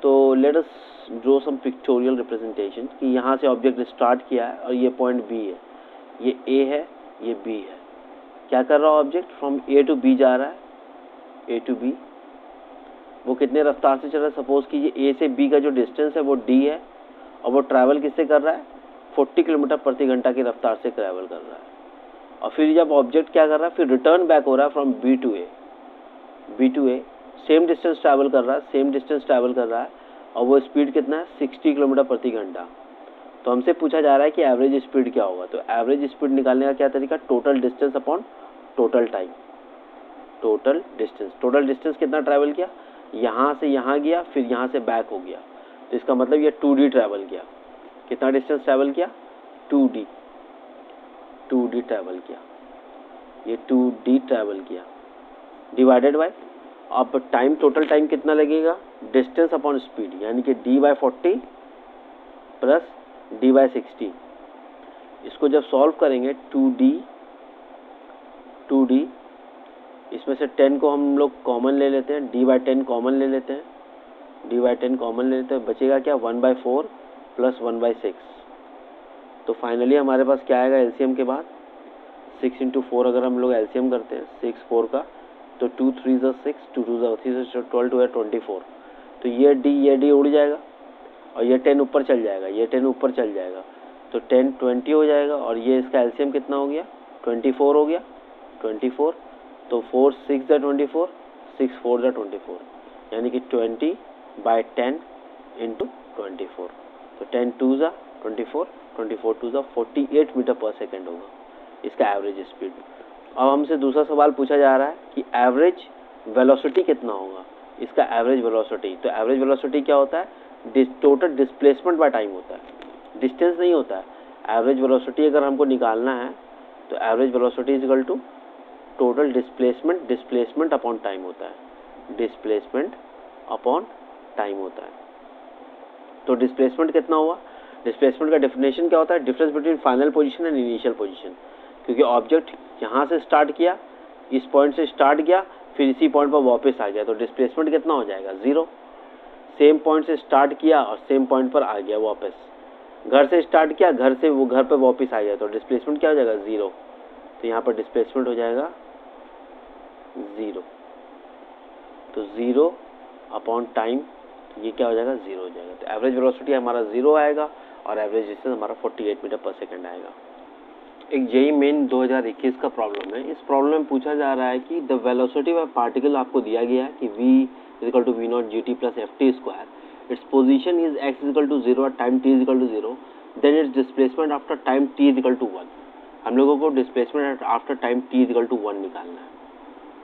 तो let us draw some pictorial representation कि यहाँ से object start किया है और ये पॉइंट बी है, ये ए है, ये बी है। क्या कर रहा है object, from A to B जा रहा है, ए टू बी। वो कितने रफ्तार से चल रहा है, सपोज कीजिए ए से बी का जो डिस्टेंस है वो डी है, और वो ट्रैवल किससे कर रहा है, 40 किलोमीटर प्रति घंटा की रफ्तार से ट्रैवल कर रहा है। और फिर जब ऑब्जेक्ट क्या कर रहा है, फिर रिटर्न बैक हो रहा है from B to A, B to A same distance travel कर रहा है, सेम डिस्टेंस ट्रैवल कर रहा है, और वो स्पीड कितना है, 60 किलोमीटर प्रति घंटा। तो हमसे पूछा जा रहा है कि एवरेज स्पीड क्या होगा। तो एवरेज स्पीड निकालने का क्या तरीका, total distance upon total time. Total distance कितना ट्रैवल किया, यहाँ से यहाँ गया, फिर यहाँ से बैक हो गया, तो इसका मतलब ये 2d ट्रैवल किया। कितना डिस्टेंस ट्रैवल किया, 2d ट्रैवल किया, ये 2d ट्रैवल किया, डिवाइडेड बाय, अब टाइम, टोटल टाइम कितना लगेगा, डिस्टेंस अपॉन स्पीड, यानी कि d/40 प्लस d/60। इसको जब सॉल्व करेंगे 2d इसमें से 10 को हम लोग कॉमन ले लेते हैं, d/10 कॉमन ले लेते हैं, d/10 कॉमन ले लेते हैं, बचेगा क्या 1/4 प्लस 1/6। तो फाइनली हमारे पास क्या आएगा एलसीएम के बाद 6 × 4 अगर हम लोग एलसीएम करते हैं 6 4 का, तो 2 3 6, 2 2 3 12 2 24। तो ये d उड़ जाएगा और ये 10 ऊपर चल जाएगा, ये 10 ऊपर चल जाएगा, तो 10 20 हो जाएगा। और ये इसका एलसीएम कितना हो गया 24 हो गया, 24। तो 4 6 × 24, 6 4 × 24, यानी कि 20/10 × 24। तो 10 2 × 24, 24 2 × 48 मीटर पर सेकेंड होगा इसका एवरेज स्पीड। अब हमसे दूसरा सवाल पूछा जा रहा है कि एवरेज वेलोसिटी कितना होगा, इसका एवरेज वेलोसिटी। तो एवरेज वेलोसिटी क्या होता है, टोटल डिस्प्लेसमेंट बाय टाइम होता है, डिस्टेंस नहीं होता है। एवरेज वेलोसिटी अगर हमको निकालना है तो average velocity is equal to total displacement, displacement upon time होता है, डिस्प्लेसमेंट अपॉन टाइम होता है। तो डिस्प्लेसमेंट कितना हुआ, डिस्प्लेसमेंट का डेफिनेशन क्या होता है, difference between final position and initial position. क्योंकि ऑब्जेक्ट यहाँ से स्टार्ट किया, इस पॉइंट से स्टार्ट किया, फिर इसी पॉइंट पर वापस आ गया, तो डिस्प्लेसमेंट कितना हो जाएगा 0। सेम पॉइंट से स्टार्ट किया और सेम पॉइंट पर आ गया वापस, घर से स्टार्ट किया, घर से वो घर पर वापस आ गया, तो डिस्प्लेसमेंट क्या हो जाएगा 0। तो यहाँ पर डिस्प्लेसमेंट हो जाएगा 0। तो 0 अपॉन टाइम, ये क्या हो जाएगा 0 हो जाएगा। तो एवरेज वेलोसिटी हमारा 0 आएगा और एवरेज डिस्टेंस हमारा 48 मीटर पर सेकेंड आएगा। एक जेईई मेन 2021 का प्रॉब्लम है। इस प्रॉब्लम में पूछा जा रहा है कि द वेलोसिटी ऑफ पार्टिकल आपको दिया गया है कि v = v0 gt + ft², its position is x = 0 at time t = 0, then its displacement after time t = 1। हम लोगों को डिस्प्लेसमेंट आफ्टर टाइम t = 1 निकालना है।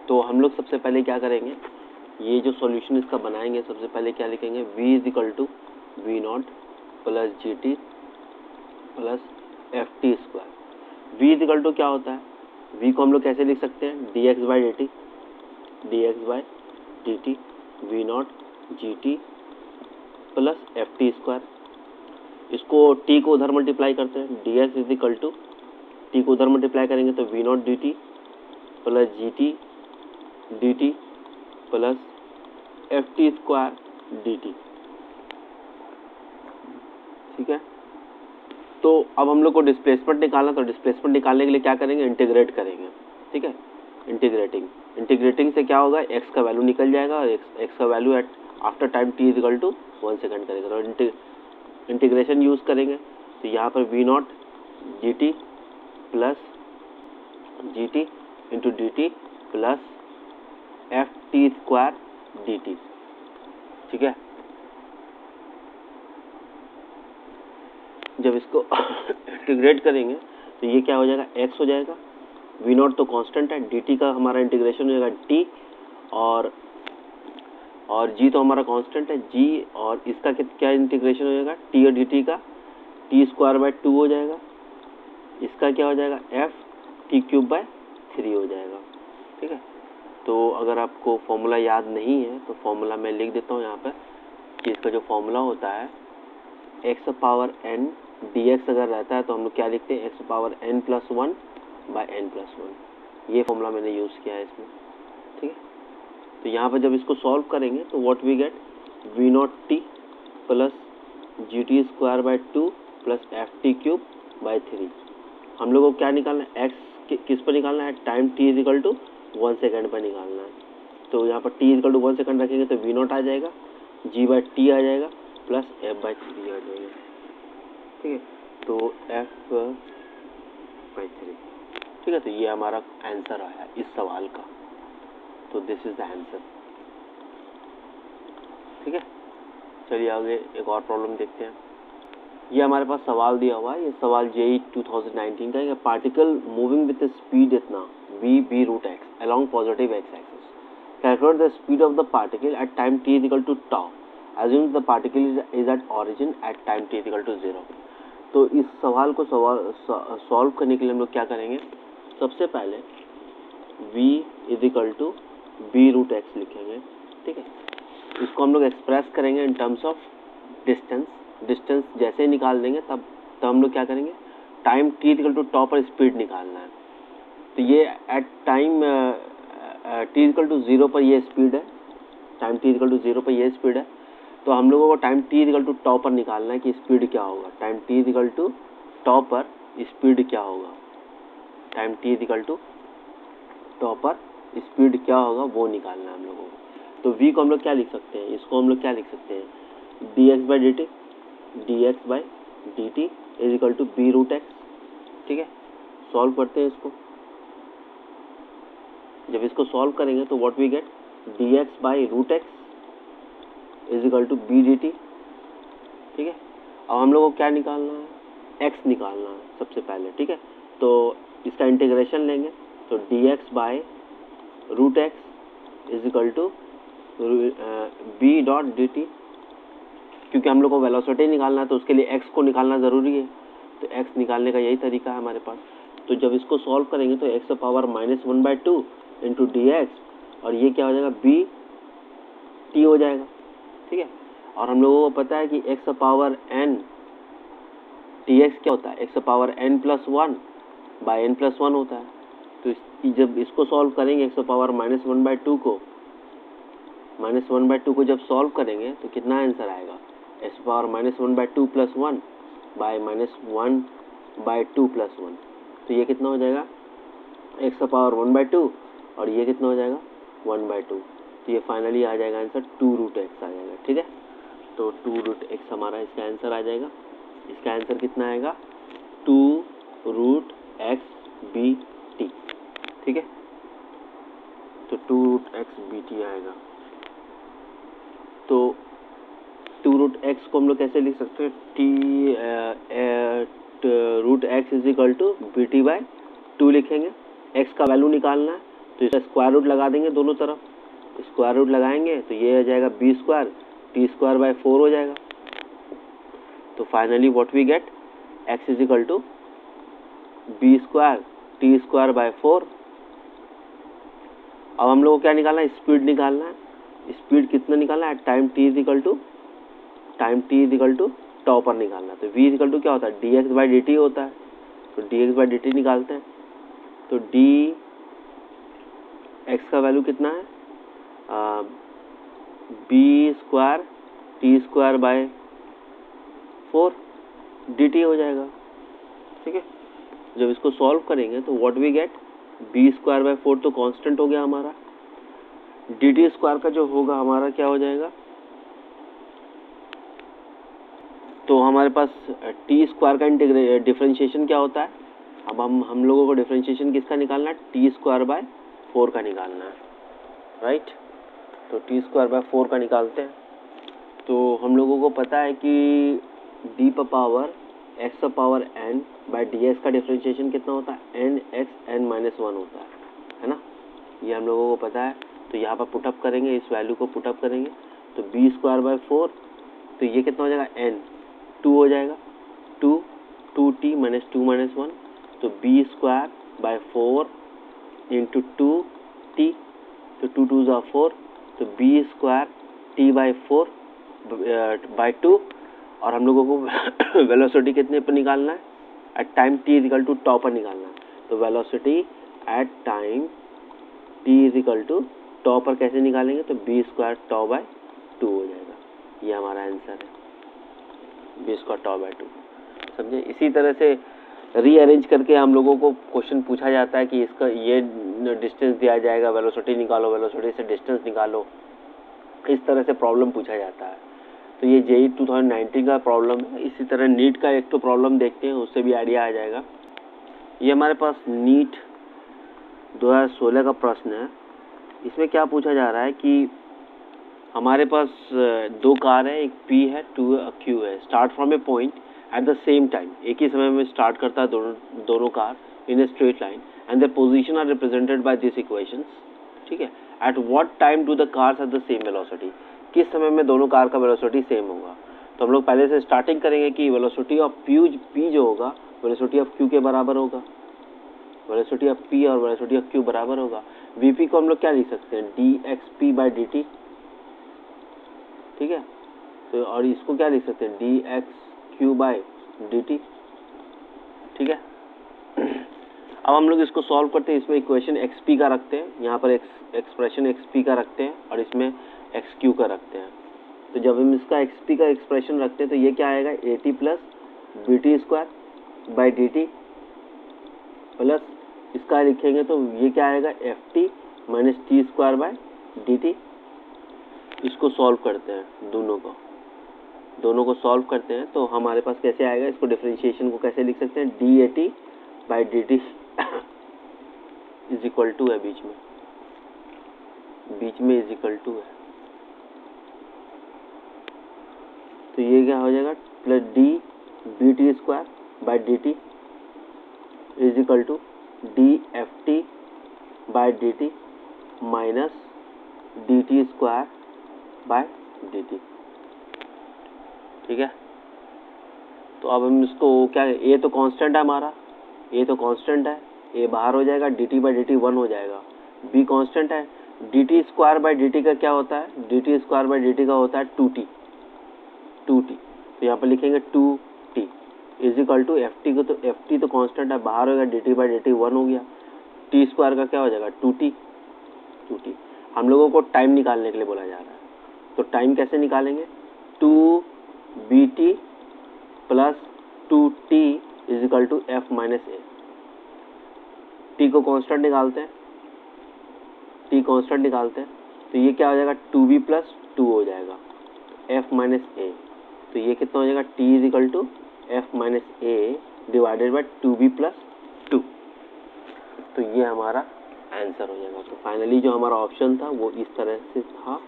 तो हम लोग सबसे पहले क्या करेंगे, ये जो सॉल्यूशन इसका बनाएंगे, सबसे पहले क्या लिखेंगे, v = v0 + gt + ft²। v = क्या होता है, v को हम लोग कैसे लिख सकते हैं, dx/dt, dx/dt v0 gt + ft²। इसको t को उधर मल्टीप्लाई करते हैं, dx = t को उधर मल्टीप्लाई करेंगे तो v0 dt + gt dt + ft² dt। ठीक है, तो अब हम लोग को डिस्प्लेसमेंट निकालना, तो डिस्प्लेसमेंट निकालने के लिए क्या करेंगे, इंटीग्रेट करेंगे। ठीक है, इंटीग्रेटिंग से क्या होगा, x का वैल्यू निकल जाएगा और x का value at after time t = 1 second करेगा। तो इंटीग्रेशन यूज करेंगे, तो यहाँ पर v0 gt + gt × dt + ft² dt। ठीक है, जब इसको इंटीग्रेट करेंगे तो ये क्या हो जाएगा, x हो जाएगा, v0 तो कांस्टेंट है, dt का हमारा इंटीग्रेशन हो जाएगा t, और g तो हमारा कांस्टेंट है g, और इसका क्या इंटीग्रेशन हो जाएगा, t और dt का t² / 2 हो जाएगा, इसका क्या हो जाएगा f t³ / 3 हो जाएगा। ठीक है, तो अगर आपको फॉर्मूला याद नहीं है तो फॉर्मूला मैं लिख देता हूँ यहाँ पर कि इसका जो फॉर्मूला होता है x⁴n dx अगर रहता है तो हम लोग क्या लिखते हैं, x⁴n+1/n+1। ये फॉर्मूला मैंने यूज़ किया है इसमें। ठीक है, तो यहाँ पर जब इसको सॉल्व करेंगे तो what we gate, v0 t + gt² / 2 + ft³ / 3। हम लोग को क्या निकालना है, x किस पर निकालना है, टाइम t = 1 सेकेंड पर निकालना है। तो यहाँ पर t = 1 सेकेंड रखेंगे तो v0 आ जाएगा, g/t आ जाएगा + f/3 आ जाएगा। ठीक है, तो f/3। ठीक है, तो ये हमारा आंसर आया इस सवाल का। तो दिस इज द आंसर। ठीक है, चलिए आगे एक और प्रॉब्लम देखते हैं। ये हमारे पास सवाल दिया हुआ है, ये सवाल जेईई 2019 का है। पार्टिकल मूविंग विद स्पीड इतना v/x along positive x axis, calculate the speed of the particle at time t = tau, assume the particle is at origin at time t = 0। तो इस सवाल को सॉल्व करने के लिए हम लोग क्या करेंगे, सबसे पहले v = v/x लिखेंगे। ठीक है, इसको हम लोग एक्सप्रेस करेंगे इन टर्म्स ऑफ डिस्टेंस जैसे ही निकाल देंगे तब हम लोग क्या करेंगे, टाइम t = tau पर स्पीड निकालना है। तो ये at time T equal to 0 पर ये स्पीड है, टाइम टी इक्वल टू 0 पर ये स्पीड है, तो हम लोगों को time T equal to tau पर निकालना है कि स्पीड क्या होगा। Time T equal to tau पर स्पीड क्या होगा, time T equal to tau पर स्पीड क्या होगा वो निकालना है हम लोगों को। तो v को हम लोग क्या लिख सकते हैं, इसको हम लोग क्या लिख सकते हैं, dx by D T is equal to B root X. ठीक है, सॉल्व करते हैं इसको। जब इसको सॉल्व करेंगे तो what we get, dx by root X is equal to B D T. ठीक है, अब हम लोग को क्या निकालना है, x निकालना है सबसे पहले। ठीक है, तो इसका इंटीग्रेशन लेंगे तो dx by root X is equal to B dot D T. क्योंकि हम लोग को वेलोसिटी निकालना है तो उसके लिए x को निकालना ज़रूरी है, तो x निकालने का यही तरीका है हमारे पास। तो जब इसको सॉल्व करेंगे तो x power -1/2 into D x, और ये क्या हो जाएगा, बी टी हो जाएगा। ठीक है, और हम लोगों को पता है कि x power n D x क्या होता है, x power n+1 by n+1 होता है। तो जब इसको सॉल्व करेंगे x पावर -1/2 को जब सॉल्व करेंगे तो कितना आंसर आएगा, x पावर -1/2 + 1 बाई -1/2 + 1, तो ये कितना हो जाएगा, x पावर 1/2 और ये कितना हो जाएगा 1/2, तो ये फाइनली आ जाएगा आंसर 2√x आ जाएगा। ठीक है, तो 2√x हमारा इसका आंसर आ जाएगा। इसका आंसर कितना आएगा, 2√x bt। ठीक है, तो 2√x bt आएगा। तो 2√x को हम लोग कैसे लिख सकते हैं, √x is equal to bt by 2 लिखेंगे। x का वैल्यू निकालना है तो इसका स्क्वायर रूट लगा देंगे दोनों तरफ, स्क्वायर रूट लगाएंगे तो ये आ जाएगा b², t²/4 हो जाएगा। तो finally what we get, x is equal to b², t²/4। अब हम लोग को क्या निकालना है, स्पीड निकालना है। स्पीड कितना निकालना है, time t is equal to tau पर निकालना है। तो v इज इक्वल टू क्या होता है, dx बाई dt होता है, तो dx बाई dt निकालते हैं। तो dx का वैल्यू कितना है, b² t²/4 dt हो जाएगा। ठीक है, जब इसको सॉल्व करेंगे तो व्हाट वी गेट, b²/4 तो कांस्टेंट हो गया हमारा, dt² का जो होगा हमारा क्या हो जाएगा, तो हमारे पास t² का डिफरेंशिएशन क्या होता है। अब हम लोगों को डिफरेंशिएशन किसका निकालना है, t²/4 का निकालना है, राइट। तो t²/4 का निकालते हैं। तो हम लोगों को पता है कि d पर power x power n by dx का डिफरेंशिएशन कितना होता है, nxn-1 होता है ना, ये हम लोगों को पता है। तो यहाँ पर पुटअप करेंगे, इस वैल्यू को पुटअप करेंगे तो b²/4, तो ये कितना हो जाएगा, n 2 हो जाएगा, 2t - 2 - 1, तो b²/4 इंटू 2t, तो 2 2 ज़ा 4, तो b² t/4/2। और हम लोगों को वेलोसिटी कितने पर निकालना है, at time t equal to tau पर निकालना है। तो velocity at time t equal to tau पर कैसे निकालेंगे, तो b² τ/2 हो जाएगा। ये हमारा आंसर है, b² τ/2। समझे, इसी तरह से रीअरेंज करके हम लोगों को क्वेश्चन पूछा जाता है कि इसका ये डिस्टेंस दिया जाएगा, वेलोसिटी निकालो, वेलोसिटी से डिस्टेंस निकालो, इस तरह से प्रॉब्लम पूछा जाता है। तो ये JEE 2019 का प्रॉब्लम है। इसी तरह नीट का एक तो प्रॉब्लम देखते हैं, उससे भी आइडिया आ जाएगा। ये हमारे पास नीट 2016 का प्रश्न है। इसमें क्या पूछा जा रहा है कि हमारे पास दो कार है, एक P है, 2 Q है, start from a point at the same time, एक ही समय में स्टार्ट करता है दोनों car in a straight line, and the position are represented by this equations. ठीक है, at what time do the cars at the same velocity, किस समय में दोनों कार का वेलोसिटी सेम होगा। तो हम लोग पहले से स्टार्टिंग करेंगे कि वेलोसिटी ऑफ P जो होगा वेलोसिटी ऑफ Q के बराबर होगा, वेलोसिटी ऑफ P और वेलोसिटी ऑफ Q बराबर होगा। Vp को हम लोग क्या लिख सकते हैं, dxp/dt। ठीक है, तो और इसको क्या लिख सकते हैं, dxq/dt। ठीक है, अब हम लोग इसको सॉल्व करते हैं। इसमें इक्वेशन एक्स पी का रखते हैं, यहाँ पर एक्सप्रेशन एक्स पी का रखते हैं और इसमें एक्स क्यू का रखते हैं। तो जब हम इसका एक्स पी का एक्सप्रेशन रखते हैं तो ये क्या आएगा, a t plus b t square by D t plus इसका लिखेंगे तो ये क्या आएगा, f t minus t square by d t. इसको सॉल्व करते हैं, दोनों को सॉल्व करते हैं तो हमारे पास कैसे आएगा, इसको डिफरेंशिएशन को कैसे लिख सकते हैं, d a t by D T is equal to है बीच में इज इक्वल टू है, तो ये क्या हो जाएगा, plus d b t square by D T is equal to d f t by D t minus d t square by d T. ठीक है, तो अब हम इसको क्या, ए तो कांस्टेंट है हमारा, ए तो कांस्टेंट है, ए बाहर हो जाएगा, d t by D t 1 हो जाएगा, बी कांस्टेंट है, d t square by D t का क्या होता है, d t square by D t का होता है 2t, तो यहाँ पर लिखेंगे 2t is equal to f t को, तो एफ टी तो कांस्टेंट है, बाहर होगा, d t by D t 1 हो गया, टी स्क्वायर का क्या हो जाएगा 2t। हम लोगों को टाइम निकालने के लिए बोला जा रहा है, तो टाइम कैसे निकालेंगे, 2bt plus 2t is equal to f minus a. T को कांस्टेंट निकालते हैं, तो ये क्या हो जाएगा, 2b प्लस 2 हो जाएगा, एफ माइनस ए, तो ये कितना हो जाएगा, t is equal to f minus a divided by 2b plus 2, तो ये हमारा आंसर हो जाएगा। तो फाइनली जो हमारा ऑप्शन था वो इस तरह से था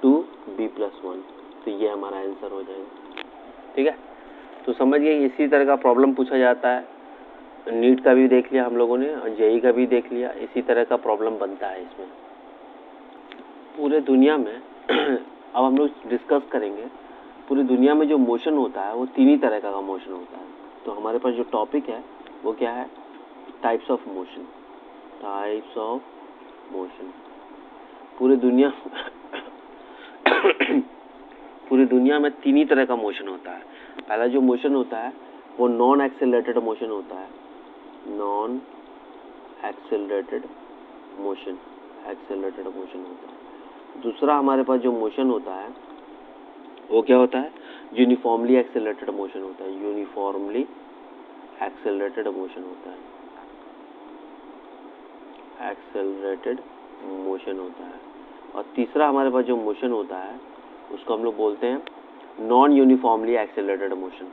2b प्लस 1, तो ये हमारा आंसर हो जाएगा। ठीक है, तो समझ गए, इसी तरह का प्रॉब्लम पूछा जाता है, नीट का भी देख लिया हम लोगों ने और जेई का भी देख लिया, इसी तरह का प्रॉब्लम बनता है इसमें पूरे दुनिया में। अब हम लोग डिस्कस करेंगे पूरी दुनिया में जो मोशन होता है वो 3 ही तरह का मोशन होता है। तो हमारे पास जो टॉपिक है वो क्या है, टाइप्स ऑफ मोशन। पूरी दुनिया में 3 ही तरह का मोशन होता है। पहला जो मोशन होता है वो नॉन एक्सेलरेटेड मोशन होता है, एक्सेलरेटेड मोशन होता है। दूसरा हमारे पास जो मोशन होता है वो क्या होता है, यूनिफॉर्मली एक्सेलरेटेड मोशन होता है, एक्सेलरेटेड मोशन होता है। और तीसरा हमारे पास जो मोशन होता है उसको हम लोग बोलते हैं नॉन यूनिफॉर्मली एक्सेलरेटेड मोशन।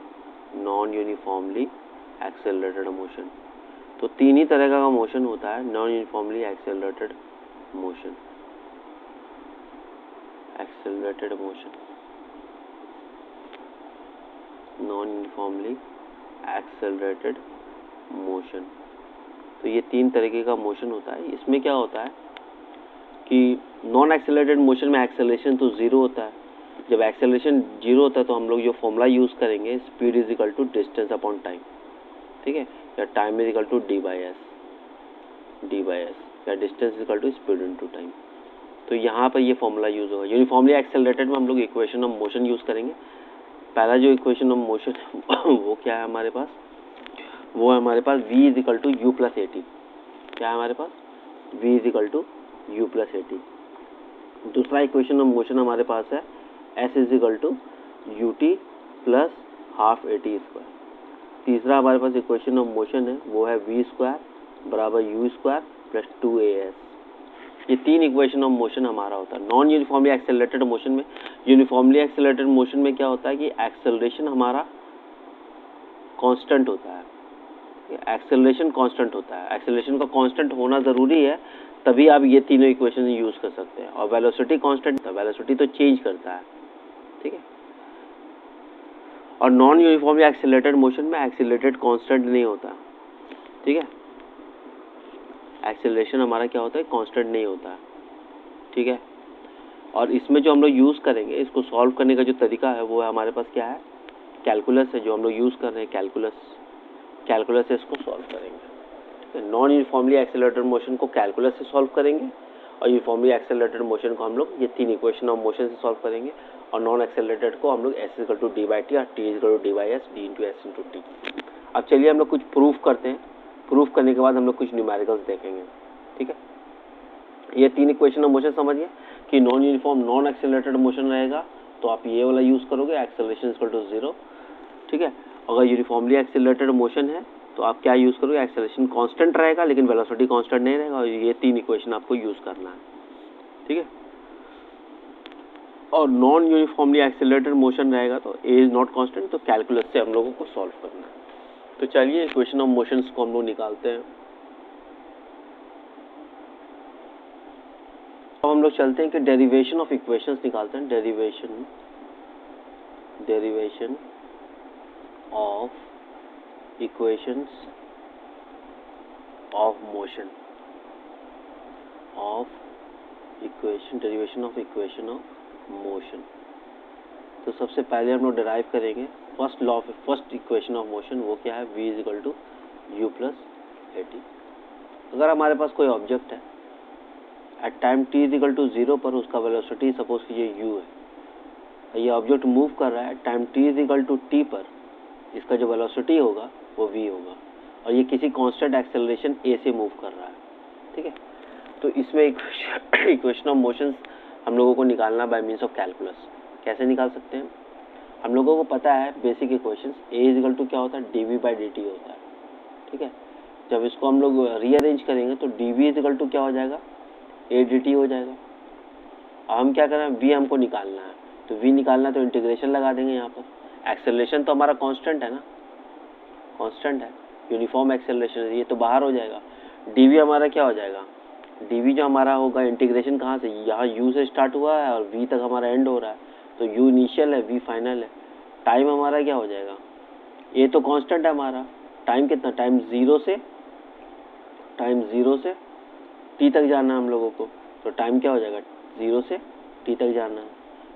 तो 3 ही तरह का मोशन होता है, non uniformly accelerated motion, non uniformly accelerated motion. तो ये 3 तरीके का मोशन होता है। इसमें क्या होता है कि नॉन एक्सेलरेटेड मोशन में एक्सेलरेशन तो 0 होता है। जब एक्सेलरेशन 0 होता है तो हम लोग जो फॉर्मूला यूज़ करेंगे, speed is equal to distance upon time, ठीक है, या time is equal to d by s, या distance is equal to speed into time. तो यहाँ पर ये फॉर्मूला यूज़ होगा। यूनिफॉर्मली एक्सेलरेटेड में हम लोग इक्वेशन ऑफ मोशन यूज़ करेंगे। पहला जो इक्वेशन ऑफ मोशन वो क्या है हमारे पास, वो है हमारे पास v is equal to u plus a t. क्या है हमारे पास, v is equal to u plus a t. दूसरा इक्वेशन ऑफ मोशन हमारे पास है s is equal to u t plus half a t square. तीसरा हमारे पास इक्वेशन ऑफ मोशन है वो है v स्क्वायर बराबर यू स्क्वायर प्लस 2as। ये 3 इक्वेशन ऑफ मोशन हमारा होता है। नॉन यूनिफॉर्मली एक्सेलरेटेड मोशन में, यूनिफॉर्मली एक्सेलरेटेड मोशन में क्या होता है कि एक्सेलरेशन हमारा कांस्टेंट होता है, एक्सेलरेशन कांस्टेंट होता है। एक्सेलरेशन का कांस्टेंट होना ज़रूरी है, तभी आप ये तीनों इक्वेशन यूज़ कर सकते हैं। और वेलोसिटी कांस्टेंट, वेलोसिटी तो चेंज करता है, ठीक है। और नॉन यूनिफॉर्मली एक्सेलरेटेड मोशन में एक्सेलरेटेड कांस्टेंट नहीं होता, ठीक है। एक्सेलरेशन हमारा क्या होता है, कांस्टेंट नहीं होता है, ठीक है। और इसमें जो हम लोग यूज़ करेंगे, इसको सॉल्व करने का जो तरीका है वो है हमारे पास क्या है, कैलकुलस है। जो हम लोग यूज़ कर रहे हैं कैलकुलस से इसको सॉल्व करेंगे। नॉन यूनिफॉर्मली एक्सेलरेटेड मोशन को कैलकुलस से सॉल्व करेंगे और यूनिफॉर्मली एक्सेलरेटेड मोशन को हम लोग ये 3 इक्वेशन ऑफ मोशन से सॉल्व करेंगे। और नॉन एक्सेलरेटेड को हम लोग s equal to d by t और t equal to d by s d into s into t. अब चलिए हम लोग कुछ प्रूफ करते हैं प्रूफ करने के बाद हम लोग कुछ न्यूमेरिकल्स देखेंगे, ठीक है। ये 3 इक्वेशन ऑफ मोशन समझिए कि non uniform non accelerated motion रहेगा तो आप ये वाला यूज़ करोगे, एक्सेलरेशन इक्वल टू 0, ठीक है। अगर यूनिफॉर्मली एक्सेलरेटेड मोशन है तो आप क्या यूज़ करोगे, एक्सेलरेशन कांस्टेंट रहेगा लेकिन वेलोसिटी कांस्टेंट नहीं रहेगा, और ये 3 इक्वेशन आपको यूज़ करना है, ठीक है। और नॉन यूनिफॉर्मली एक्सेलरेटेड मोशन रहेगा तो ए इज नॉट कांस्टेंट, तो कैलकुलस से हम लोगों को सॉल्व करना है। तो चलिए इक्वेशन ऑफ मोशंस को हम लोग निकालते हैं। अब हम लोग चलते हैं कि डेरिवेशन ऑफ इक्वेशंस निकालते हैं। Derivation of equations of motion, derivation of equation of motion. तो सबसे पहले हम लोग डिराइव करेंगे फर्स्ट इक्वेशन ऑफ मोशन, वो क्या है, v is equal to u plus a t. अगर हमारे पास कोई ऑब्जेक्ट है at time t is equal to 0 पर, उसका वेलोसिटी सपोज कीजिए u है, ये ऑब्जेक्ट मूव कर रहा है time t is equal to t पर, इसका जो वेलोसिटी होगा वो v होगा, और ये किसी कांस्टेंट एक्सेलरेशन a से मूव कर रहा है, ठीक है। तो इसमें इक्वेशन ऑफ मोशंस हम लोगों को निकालना बाय मीन्स ऑफ कैलकुलस। कैसे निकाल सकते हैं, हम लोगों को पता है basic equations, a is equal to क्या होता है, dv बाई dt होता है, ठीक है। जब इसको हम लोग रीअरेंज करेंगे तो dv इज इक्वल टू क्या हो जाएगा, a dt हो जाएगा। अब हम क्या करें, v हमको निकालना है, तो v निकालना है तो इंटीग्रेशन लगा देंगे यहाँ पर। एक्सेलरेशन तो हमारा कांस्टेंट है ना, कांस्टेंट है, यूनिफॉर्म एक्सेलरेशन है, ये तो बाहर हो जाएगा। dv हमारा क्या हो जाएगा, dv जो हमारा होगा, इंटीग्रेशन कहाँ से, यहाँ u से स्टार्ट हुआ है और v तक हमारा एंड हो रहा है, तो u इनिशियल है, v फाइनल है। टाइम हमारा क्या हो जाएगा, a तो कांस्टेंट है हमारा, टाइम कितना, टाइम 0 से t तक जाना है हम लोगों को, तो टाइम क्या हो जाएगा, 0 से t तक जाना है।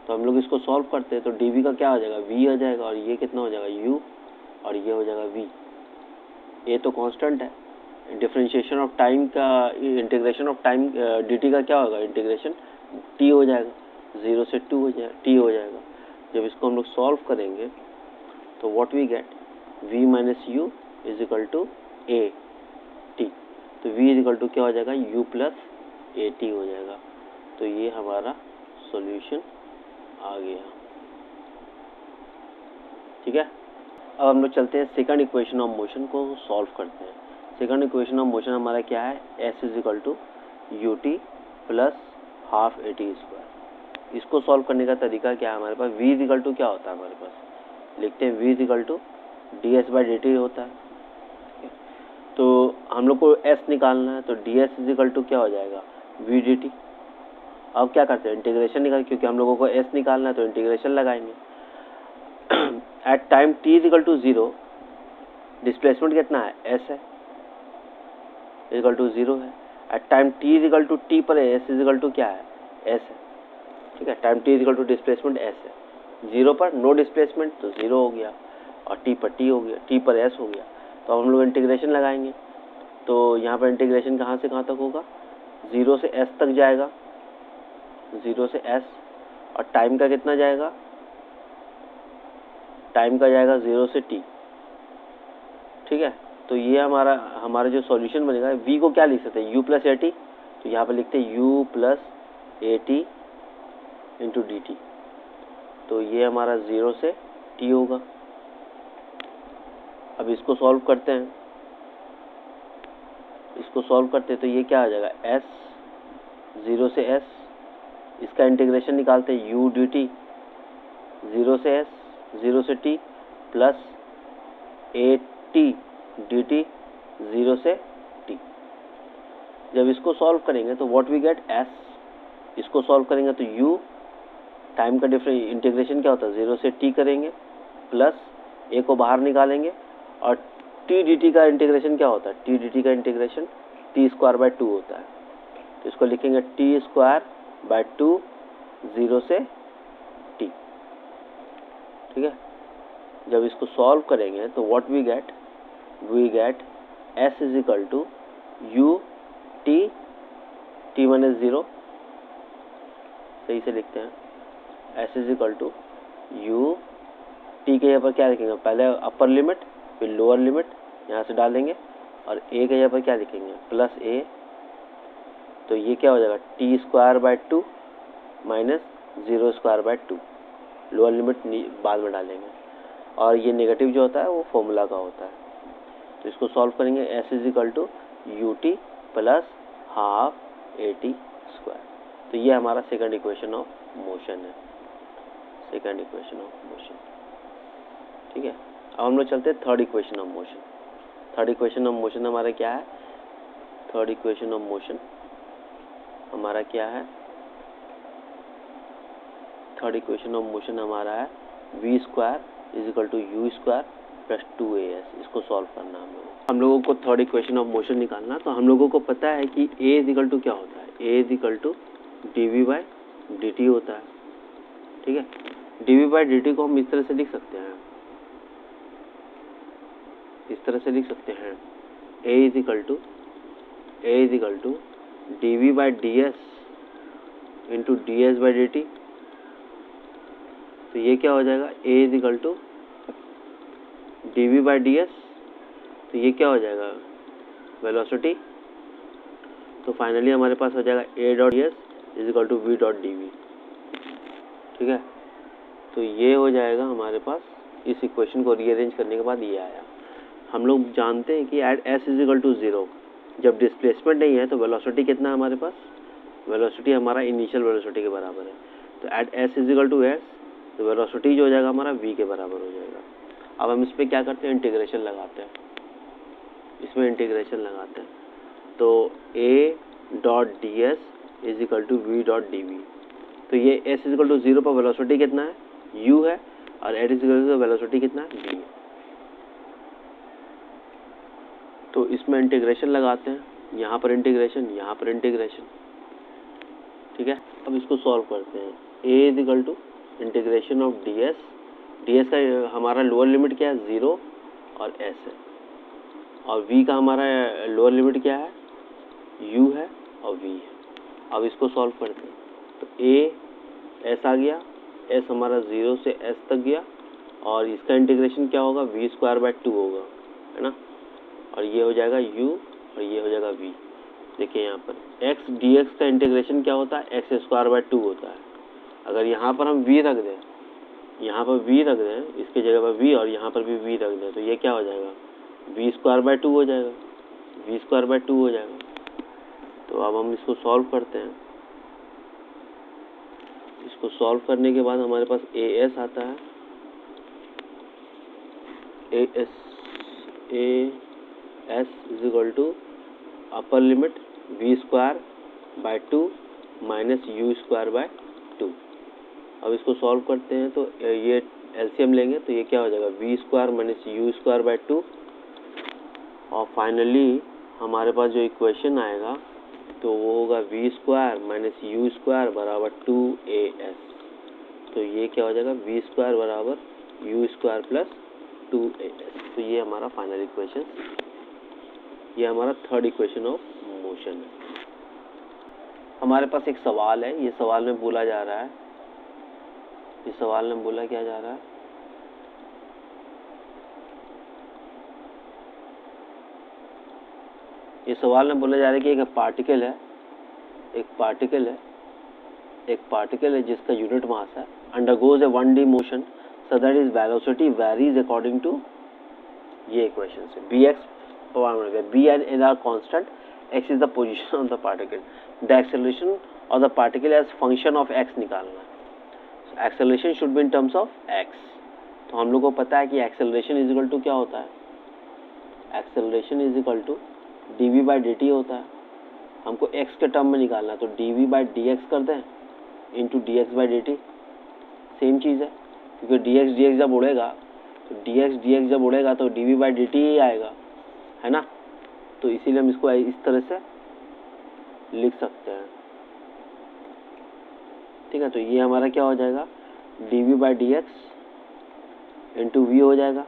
तो हम लोग इसको सॉल्व करते हैं तो dv का क्या हो जाएगा, v हो जाएगा, और ये कितना हो जाएगा, u, और ये हो जाएगा v। a तो कांस्टेंट है, डिफरेंशिएशन ऑफ टाइम का, इंटीग्रेशन ऑफ टाइम dt का क्या होगा, इंटीग्रेशन t हो जाएगा, 0 से 2 हो जाएगा, t हो जाएगा। जब इसको हम लोग सॉल्व करेंगे तो what we get, v minus u is equal to a t, तो v इज इक्वल टू क्या हो जाएगा, u प्लस ए टी हो जाएगा। तो ये हमारा सॉल्यूशन आ गया, ठीक है। अब हम लोग चलते हैं सेकंड इक्वेशन ऑफ मोशन को सॉल्व करते हैं। सेकंड इक्वेशन ऑफ मोशन हमारा क्या है, s is equal to u t plus half a t square. इसको सॉल्व करने का तरीका क्या है, हमारे पास v इज इक्वल टू क्या होता है, हमारे पास लिखते हैं v is equal to D S by D t होता है। तो हम लोग को s निकालना है, तो d s is equal to क्या हो जाएगा, v डी टी। अब क्या करते हैं, इंटीग्रेशन निकाल, क्योंकि हम लोगों को s निकालना है तो इंटीग्रेशन लगाएंगे। At time t is equal to 0, displacement कितना है, s है, इक्वल टू 0 है। At time t is equal to t पर s इज इक्वल टू क्या है, s है, ठीक है। Time t is equal to displacement s है, 0 पर नो डिस्प्लेसमेंट तो 0 हो गया, और t पर t हो गया, t पर s हो गया। तो हम लोग इंटीग्रेशन लगाएंगे, तो यहाँ पर इंटीग्रेशन कहाँ से कहाँ तक होगा, 0 से s तक जाएगा, 0 से s, और टाइम का कितना जाएगा, टाइम का जाएगा 0 से t, ठीक है। तो ये हमारा जो सॉल्यूशन बनेगा, v को क्या लिख सकते हैं, u प्लस ए टी, तो यहाँ पर लिखते हैं u plus a T into D T. तो ये हमारा 0 से t होगा। अब इसको सॉल्व करते हैं, तो ये क्या आ जाएगा, s, 0 से s, इसका इंटीग्रेशन निकालते हैं u डी टी, 0 से s, 0 से t, plus a T D T, 0 से t। जब इसको सॉल्व करेंगे तो व्हाट वी गेट, s, इसको सॉल्व करेंगे तो u, टाइम का डिफरेंस इंटीग्रेशन क्या होता है, 0 से t करेंगे, प्लस a को बाहर निकालेंगे, और t डी टी का इंटीग्रेशन क्या होता है, t डी टी का इंटीग्रेशन t स्क्वायर बाय 2 होता है। तो इसको लिखेंगे t स्क्वायर बाय 2, 0 से t, ठीक है। जब इसको सॉल्व करेंगे तो what we get, s is equal to u t minus 0, सही से लिखते हैं, s is equal to u t के यहाँ पर क्या लिखेंगे, पहले अपर लिमिट फिर लोअर लिमिट यहाँ से डालेंगे, और a के जगह पर क्या लिखेंगे प्लस a, तो ये क्या हो जाएगा t square by 2 minus 0 square by 2, lower limit बाद में डालेंगे, और ये नेगेटिव जो होता है वो फॉर्मूला का होता है। तो इसको सॉल्व करेंगे s is equal to u t plus half a t square. तो ये हमारा सेकंड इक्वेशन ऑफ मोशन है, सेकंड इक्वेशन ऑफ मोशन। ठीक है, अब हम लोग चलते हैं third equation of motion. Third equation of motion हमारा क्या है, थर्ड इक्वेशन ऑफ मोशन हमारा क्या है, थर्ड इक्वेशन ऑफ मोशन हमारा है v square is equal to u square plus 2as। इसको सॉल्व करना हम लोगों को थर्ड इक्वेशन ऑफ मोशन निकालना। तो हम लोगों को पता है कि a इज इक्वल टू क्या होता है, a is equal to dv by dt होता है। ठीक है, dv बाई dt को हम इस तरह से लिख सकते हैं, इस तरह से लिख सकते हैं a is equal to dv by ds into ds by dt। तो ये क्या हो जाएगा a is equal to dv by ds, तो ये क्या हो जाएगा वेलोसिटी। तो फाइनली हमारे पास हो जाएगा a dot ds is equal to v dot dv। ठीक है, तो ये हो जाएगा हमारे पास, इस इक्वेशन को रीअरेंज करने के बाद ये आया। हम लोग जानते हैं कि at s is equal to 0 जब डिस्प्लेसमेंट नहीं है तो वेलोसिटी कितना है हमारे पास, वेलोसिटी हमारा इनिशियल वेलोसिटी के बराबर है। तो at s is equal to s, तो वेलोसिटी जो हो जाएगा हमारा v के बराबर हो जाएगा। अब हम इस पर क्या करते हैं, इंटीग्रेशन लगाते हैं, इसमें इंटीग्रेशन लगाते हैं। तो a dot d s is equal to v dot d v. तो ये s इज इक्वल टू 0 पर वेलोसिटी कितना है, u है, और at is equal to velocity कितना है, v है। तो इसमें इंटीग्रेशन लगाते हैं, यहाँ पर इंटीग्रेशन, यहाँ पर इंटीग्रेशन। ठीक है, अब इसको सॉल्व करते हैं। a is equal to integration of ds का हमारा लोअर लिमिट क्या है 0 और s है, और v का हमारा लोअर लिमिट क्या है u है और v है। अब इसको सॉल्व करते हैं। तो a s आ गया, s हमारा 0 से s तक गया, और इसका इंटीग्रेशन क्या होगा v स्क्वायर बाय 2 होगा, है ना, और ये हो जाएगा u और ये हो जाएगा v। देखिए यहाँ पर x dx का इंटीग्रेशन क्या होता है x स्क्वायर बाय 2 होता है। अगर यहाँ पर हम v रख दें, यहाँ पर v रख दें, इसके जगह पर v और यहाँ पर भी v रख दें, तो ये क्या हो जाएगा v स्क्वायर बाय 2 हो जाएगा, v स्क्वायर बाय 2 हो जाएगा। तो अब हम इसको सॉल्व करते हैं। इसको सॉल्व करने के बाद हमारे पास as आता है, as is equal to upper limit v square by 2 minus u square by 2। अब इसको सॉल्व करते हैं, तो ये एलसीएम लेंगे, तो ये क्या हो जाएगा v square minus u square by 2, और फाइनली हमारे पास जो इक्वेशन आएगा तो वो होगा v square minus u square बराबर 2as। तो ये क्या हो जाएगा v स्क्वायर बराबर u स्क्वायर प्लस 2as। तो ये हमारा फाइनल इक्वेशन, ये हमारा थर्ड इक्वेशन ऑफ मोशन है। हमारे पास एक सवाल है, ये सवाल में बोला जा रहा है, इस सवाल में बोला क्या जा रहा है, ये सवाल में बोला जा रहा है कि एक पार्टिकल है, एक पार्टिकल है जिसका यूनिट मास है, undergoes a 1D motion so that is velocity varies according to, ये इक्वेशन से bx b and r constant, x is the position of the particle, the acceleration of the particle as function of x निकालना है। Acceleration should be in terms of x. तो हम लोग को पता है कि एक्सेलरेशन इज इक्वल टू क्या होता है, acceleration is equal to dv by dt होता है। हमको x के टर्म में निकालना है, तो dv बाई dx कर दें into dx by dt, same चीज़ है, क्योंकि dx जब उड़ेगा तो dx जब उड़ेगा तो dv बाई dt ही आएगा, है ना। तो इसीलिए हम इसको इस तरह से लिख सकते हैं। ठीक है, तो ये हमारा क्या हो जाएगा dv by dx into v हो जाएगा।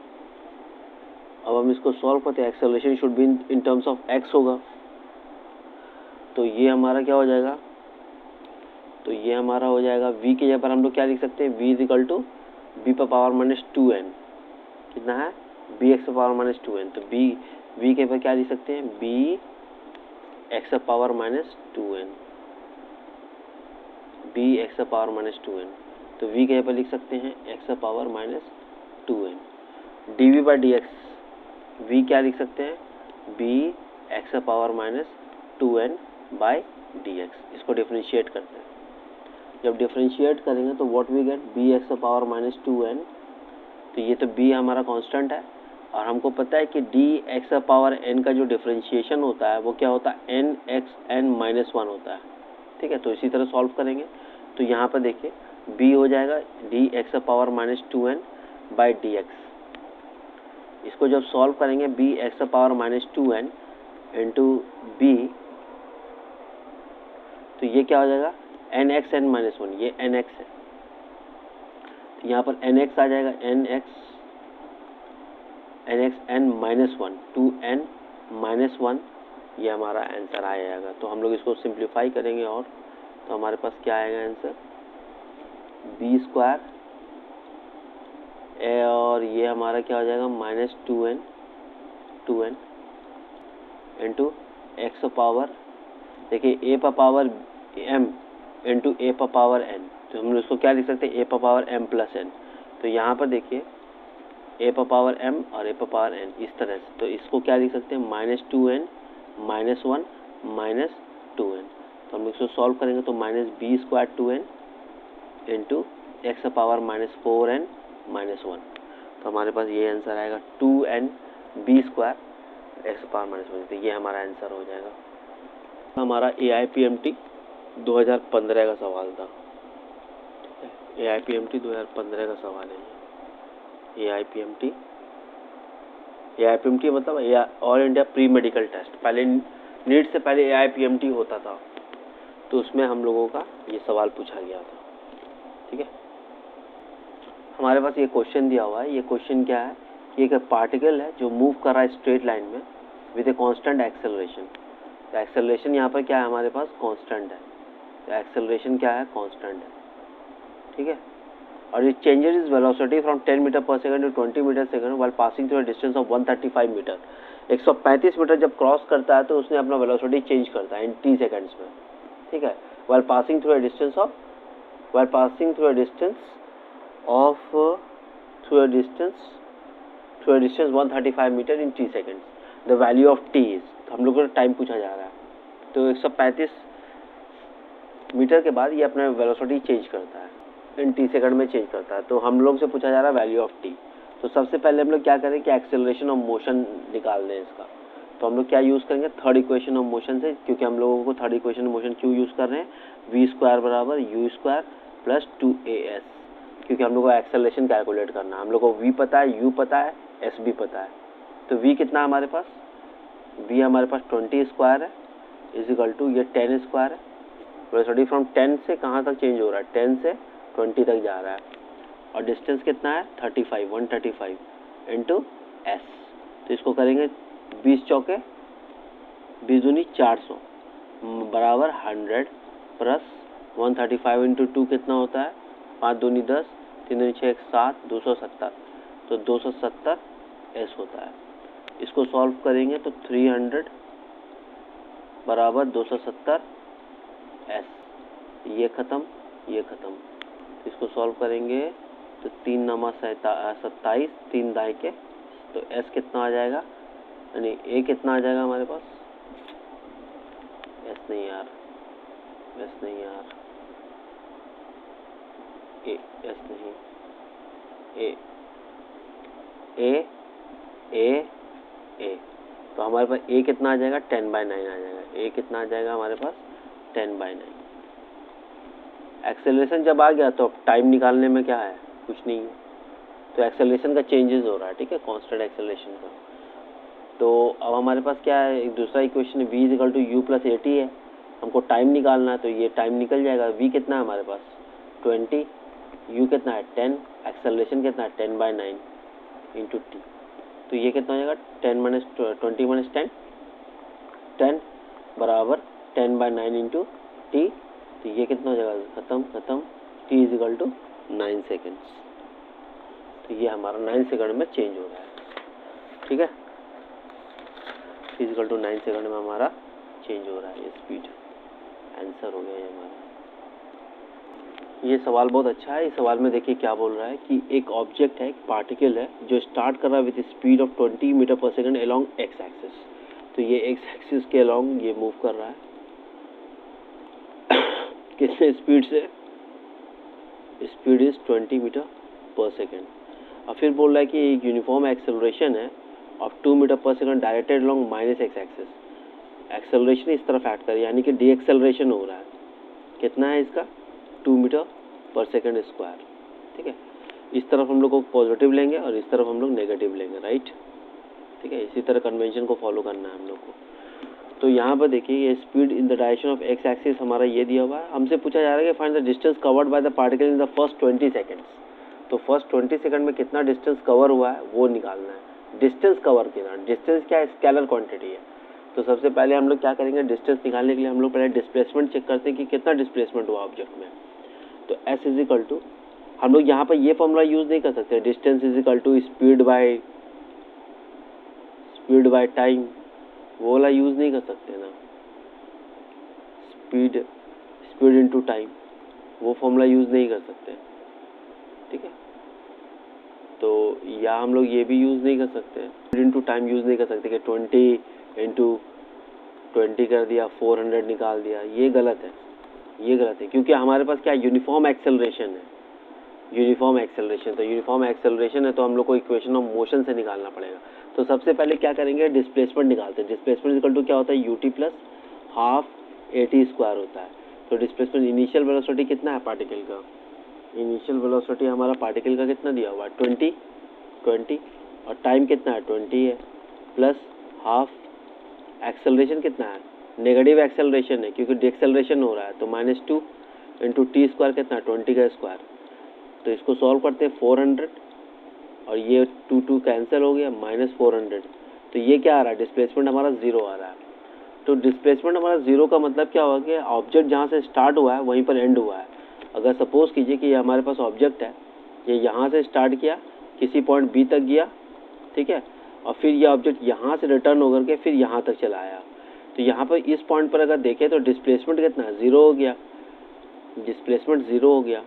अब हम इसको सॉल्व करते हैं, acceleration should be in terms of x होगा, तो ये हमारा क्या हो जाएगा, तो ये हमारा हो जाएगा v के जगह पर हम लोग क्या लिख सकते हैं, v is equal to b पर पावर माइनस 2n, कितना है B x power minus 2n, तो वी के पर क्या लिख सकते हैं, b x power minus 2n, b x power minus 2n, तो वी के पर लिख सकते हैं x power minus 2n। D v by d x, v क्या लिख सकते हैं, b x power minus 2n by d x. इसको डिफ्रेंशिएट करते हैं, जब डिफ्रेंशिएट करेंगे तो what we get, b x power minus 2n, तो ये तो b हमारा कांस्टेंट है, और हमको पता है कि डी एक्स पावर n का जो डिफ्रेंशिएशन होता है वो क्या होता है, एन एक्स एन माइनस 1 होता है। ठीक है, तो इसी तरह सॉल्व करेंगे, तो यहाँ पर देखिए b हो जाएगा d x power minus 2n by d x. इसको जब सॉल्व करेंगे b x power minus 2n into b, तो ये क्या हो जाएगा, एन एक्स एन माइनस 1, ये एन एक्स है, तो यहाँ पर एन एक्स आ जाएगा, n x n minus 1, 2n minus 1, ये हमारा आंसर आ जाएगा। तो हम लोग इसको सिंप्लीफाई करेंगे, और तो हमारे पास क्या आएगा आंसर, बी स्क्वायर, और ये हमारा क्या हो जाएगा, minus 2n into x power, देखिए ए पर पावर m इंटू ए पर पावर n, तो हम लोग इसको क्या लिख सकते हैं, ए पर पावर m प्लस n। तो यहाँ पर देखिए ए पर पावर m और ए पर पावर n, इस तरह से, तो इसको क्या लिख सकते हैं, minus 2n minus 1 minus 2n। तो हम लोग इसको सॉल्व करेंगे तो minus b square 2n into x power minus 4n minus 1, तो हमारे पास ये आंसर आएगा 2n b square x power minus 1, तो ये हमारा आंसर हो जाएगा। हमारा AIPMT 2015 का सवाल था, AIPMT 2015 का सवाल है। AIPMT मतलब all India pre medical test, पहले नीट से पहले AIPMT होता था, तो उसमें हम लोगों का ये सवाल पूछा गया था। ठीक है, हमारे पास ये क्वेश्चन दिया हुआ है। ये क्वेश्चन क्या है कि एक पार्टिकल है जो मूव कर रहा है स्ट्रेट लाइन में विद ए कांस्टेंट एक्सेलरेशन। तो एक्सेलरेशन यहाँ पर क्या है, हमारे पास कांस्टेंट है, तो एक्सेलरेशन क्या है, कांस्टेंट है। ठीक है, और ये changes is velocity from 10 metre पर second to 20 metre second while passing through a distance of 135 metre. 135 metre जब क्रॉस करता है तो उसने अपना वेलोसिटी चेंज करता है इन t सेकंड्स में। ठीक है, while passing through a distance of through a distance 135 metre in t seconds. The value of t is, तो हम लोग को टाइम पूछा जा रहा है, तो 135 मीटर के बाद ये अपना वेलोसिटी चेंज करता है, इन t सेकंड में चेंज करता है। तो हम लोग से पूछा जा रहा है वैल्यू ऑफ t। तो सबसे पहले हम लोग क्या करें कि एक्सेलरेशन ऑफ मोशन निकाल दें इसका। तो हम लोग क्या यूज़ करेंगे, थर्ड इक्वेशन ऑफ मोशन से, क्योंकि हम लोगों को थर्ड इक्वेशन ऑफ मोशन क्यों यूज़ कर रहे हैं, वी स्क्वायर बराबर यू स्क्वायर प्लस 2as, क्योंकि हम लोग को एक्सेलरेशन कैलकुलेट करना है। हम लोग को v पता है, u पता है, s भी पता है। तो v कितना है हमारे पास, v हमारे पास 20 स्क्वायर है इज इक्वल टू ये 10 स्क्वायर है। वेलोसिटी फ्रॉम 10 से कहाँ तक चेंज हो रहा है, 10 से 20 तक जा रहा है, और डिस्टेंस कितना है 35, 135 इंटू एस। तो इसको करेंगे 20 चौके 20 दूनी 400 बराबर 100 प्लस 135 इंटू 2 कितना होता है, 5 दूनी 10, 3 दूनी 6 7, 270, तो 270 एस होता है। इसको सॉल्व करेंगे तो 300 बराबर 270 एस, ये ख़त्म ये ख़त्म। इसको सॉल्व करेंगे तो 3 नमा 27, 3 दाएँ के, तो एस कितना आ जाएगा, यानी ए कितना आ जाएगा हमारे पास, एस नहीं यार, ए एस नहीं, ए तो हमारे पास ए कितना आ जाएगा, 10/9 आ जाएगा। ए कितना आ जाएगा हमारे पास, 10/9। एक्सेलरेशन जब आ गया तो टाइम निकालने में क्या है, कुछ नहीं है, तो एक्सेलरेशन का चेंजेस हो रहा है। ठीक है, कांस्टेंट एक्सेलरेशन का। तो अब हमारे पास क्या है, एक दूसरा equation v equal to u plus a t है, हमको टाइम निकालना है, तो ये टाइम निकल जाएगा। v कितना है हमारे पास 20, u कितना है 10, एक्सेलरेशन कितना है 10/9 इंटू टी, तो ये कितना हो जाएगा 20 - 10 बराबर 10/9 इंटू टी, तो ये कितना हो जाएगा, खत्म, t is equal to 9 seconds. तो ये हमारा 9 सेकंड में चेंज हो रहा है। ठीक है, इक्वल टू 9 सेकंड में हमारा चेंज हो रहा है ये स्पीड। आंसर हो गया ये हमारा। ये सवाल बहुत अच्छा है। इस सवाल में देखिए क्या बोल रहा है कि एक ऑब्जेक्ट है, एक पार्टिकल है जो स्टार्ट कर रहा है विद स्पीड ऑफ 20 मीटर पर सेकंड अलोंग एक्स एक्सिस। तो ये एक्स एक्सिस के अलोंग ये मूव कर रहा है कितने स्पीड से? स्पीड इज 20 मीटर पर सेकंड। और फिर बोल रहा है कि एक यूनिफॉर्म एक्सेलरेशन है ऑफ 2 मीटर पर second directed along minus x axis. Acceleration इस तरफ ऐड कर, यानी कि डी एक्सेलरेशन हो रहा है। कितना है इसका? 2 मीटर पर सेकंड स्क्वायर। ठीक है, इस तरफ हम लोग को पॉजिटिव लेंगे और इस तरफ हम लोग नेगेटिव लेंगे, राइट। ठीक है, इसी तरह कन्वेंशन को फॉलो करना है हम लोग को। तो यहाँ पर देखिए ये speed in the direction of x axis हमारा ये दिया हुआ है। हमसे पूछा जा रहा है कि find the distance covered by the particle in the first 20 seconds. तो फर्स्ट 20 सेकंड में कितना डिस्टेंस कवर हुआ है वो निकालना है। डिस्टेंस कवर कितना? डिस्टेंस क्या है? स्केलर क्वांटिटी है। तो सबसे पहले हम लोग क्या करेंगे, डिस्टेंस निकालने के लिए हम लोग पहले डिस्प्लेसमेंट चेक करते हैं कि कितना डिस्प्लेसमेंट हुआ ऑब्जेक्ट में। तो एस इज इक्वल टू, हम लोग यहाँ पर ये फॉर्मूला यूज नहीं कर सकते, distance is equal to speed by time, वो वाला यूज नहीं कर सकते ना। स्पीड इनटू टाइम, वो फॉर्मूला यूज नहीं कर सकते। ठीक है, तो या हम लोग ये भी यूज नहीं कर सकते, स्पीड इनटू टाइम यूज नहीं कर सकते कि 20 इंटू 20 कर दिया, 400 निकाल दिया। ये गलत है, ये गलत है, क्योंकि हमारे पास क्या यूनिफॉर्म एक्सेलरेशन है। यूनिफॉर्म एक्सेलरेशन, तो यूनिफॉर्म एक्सेलरेशन है तो हम लोग को इक्वेशन ऑफ मोशन से निकालना पड़ेगा। तो सबसे पहले क्या करेंगे, डिस्प्लेसमेंट निकालते हैं। डिस्प्लेसमेंट इक्वल टू क्या होता है? UT plus half eighty square होता है। तो डिस्प्लेसमेंट इनिशियल वेलोसिटी कितना है पार्टिकल का? इनिशियल वेलोसिटी हमारा पार्टिकल का कितना दिया हुआ है? 20 और टाइम कितना है? 20 है, प्लस हाफ। एक्सेलरेशन कितना है? नेगेटिव एक्सेलरेशन है क्योंकि डिएक्सेलरेशन हो रहा है, तो -2 इंटू टी स्क्वायर कितना? 20 का स्क्वायर। तो इसको सॉल्व करते हैं, 400 और ये 2 कैंसिल हो गया, -400। तो ये क्या आ रहा है? डिस्प्लेसमेंट हमारा 0 आ रहा है। तो डिस्प्लेसमेंट हमारा 0 का मतलब क्या होगा कि ऑब्जेक्ट जहाँ से स्टार्ट हुआ है वहीं पर एंड हुआ है। अगर सपोज कीजिए कि ये हमारे पास ऑब्जेक्ट है, ये यहाँ से स्टार्ट किया, किसी पॉइंट बी तक गया, ठीक है, और फिर ये ऑब्जेक्ट यहाँ से रिटर्न होकर के फिर यहाँ तक चला आया। तो यहाँ पर इस पॉइंट पर अगर देखें तो डिस्प्लेसमेंट कितना है? 0 हो गया। डिस्प्लेसमेंट 0 हो गया।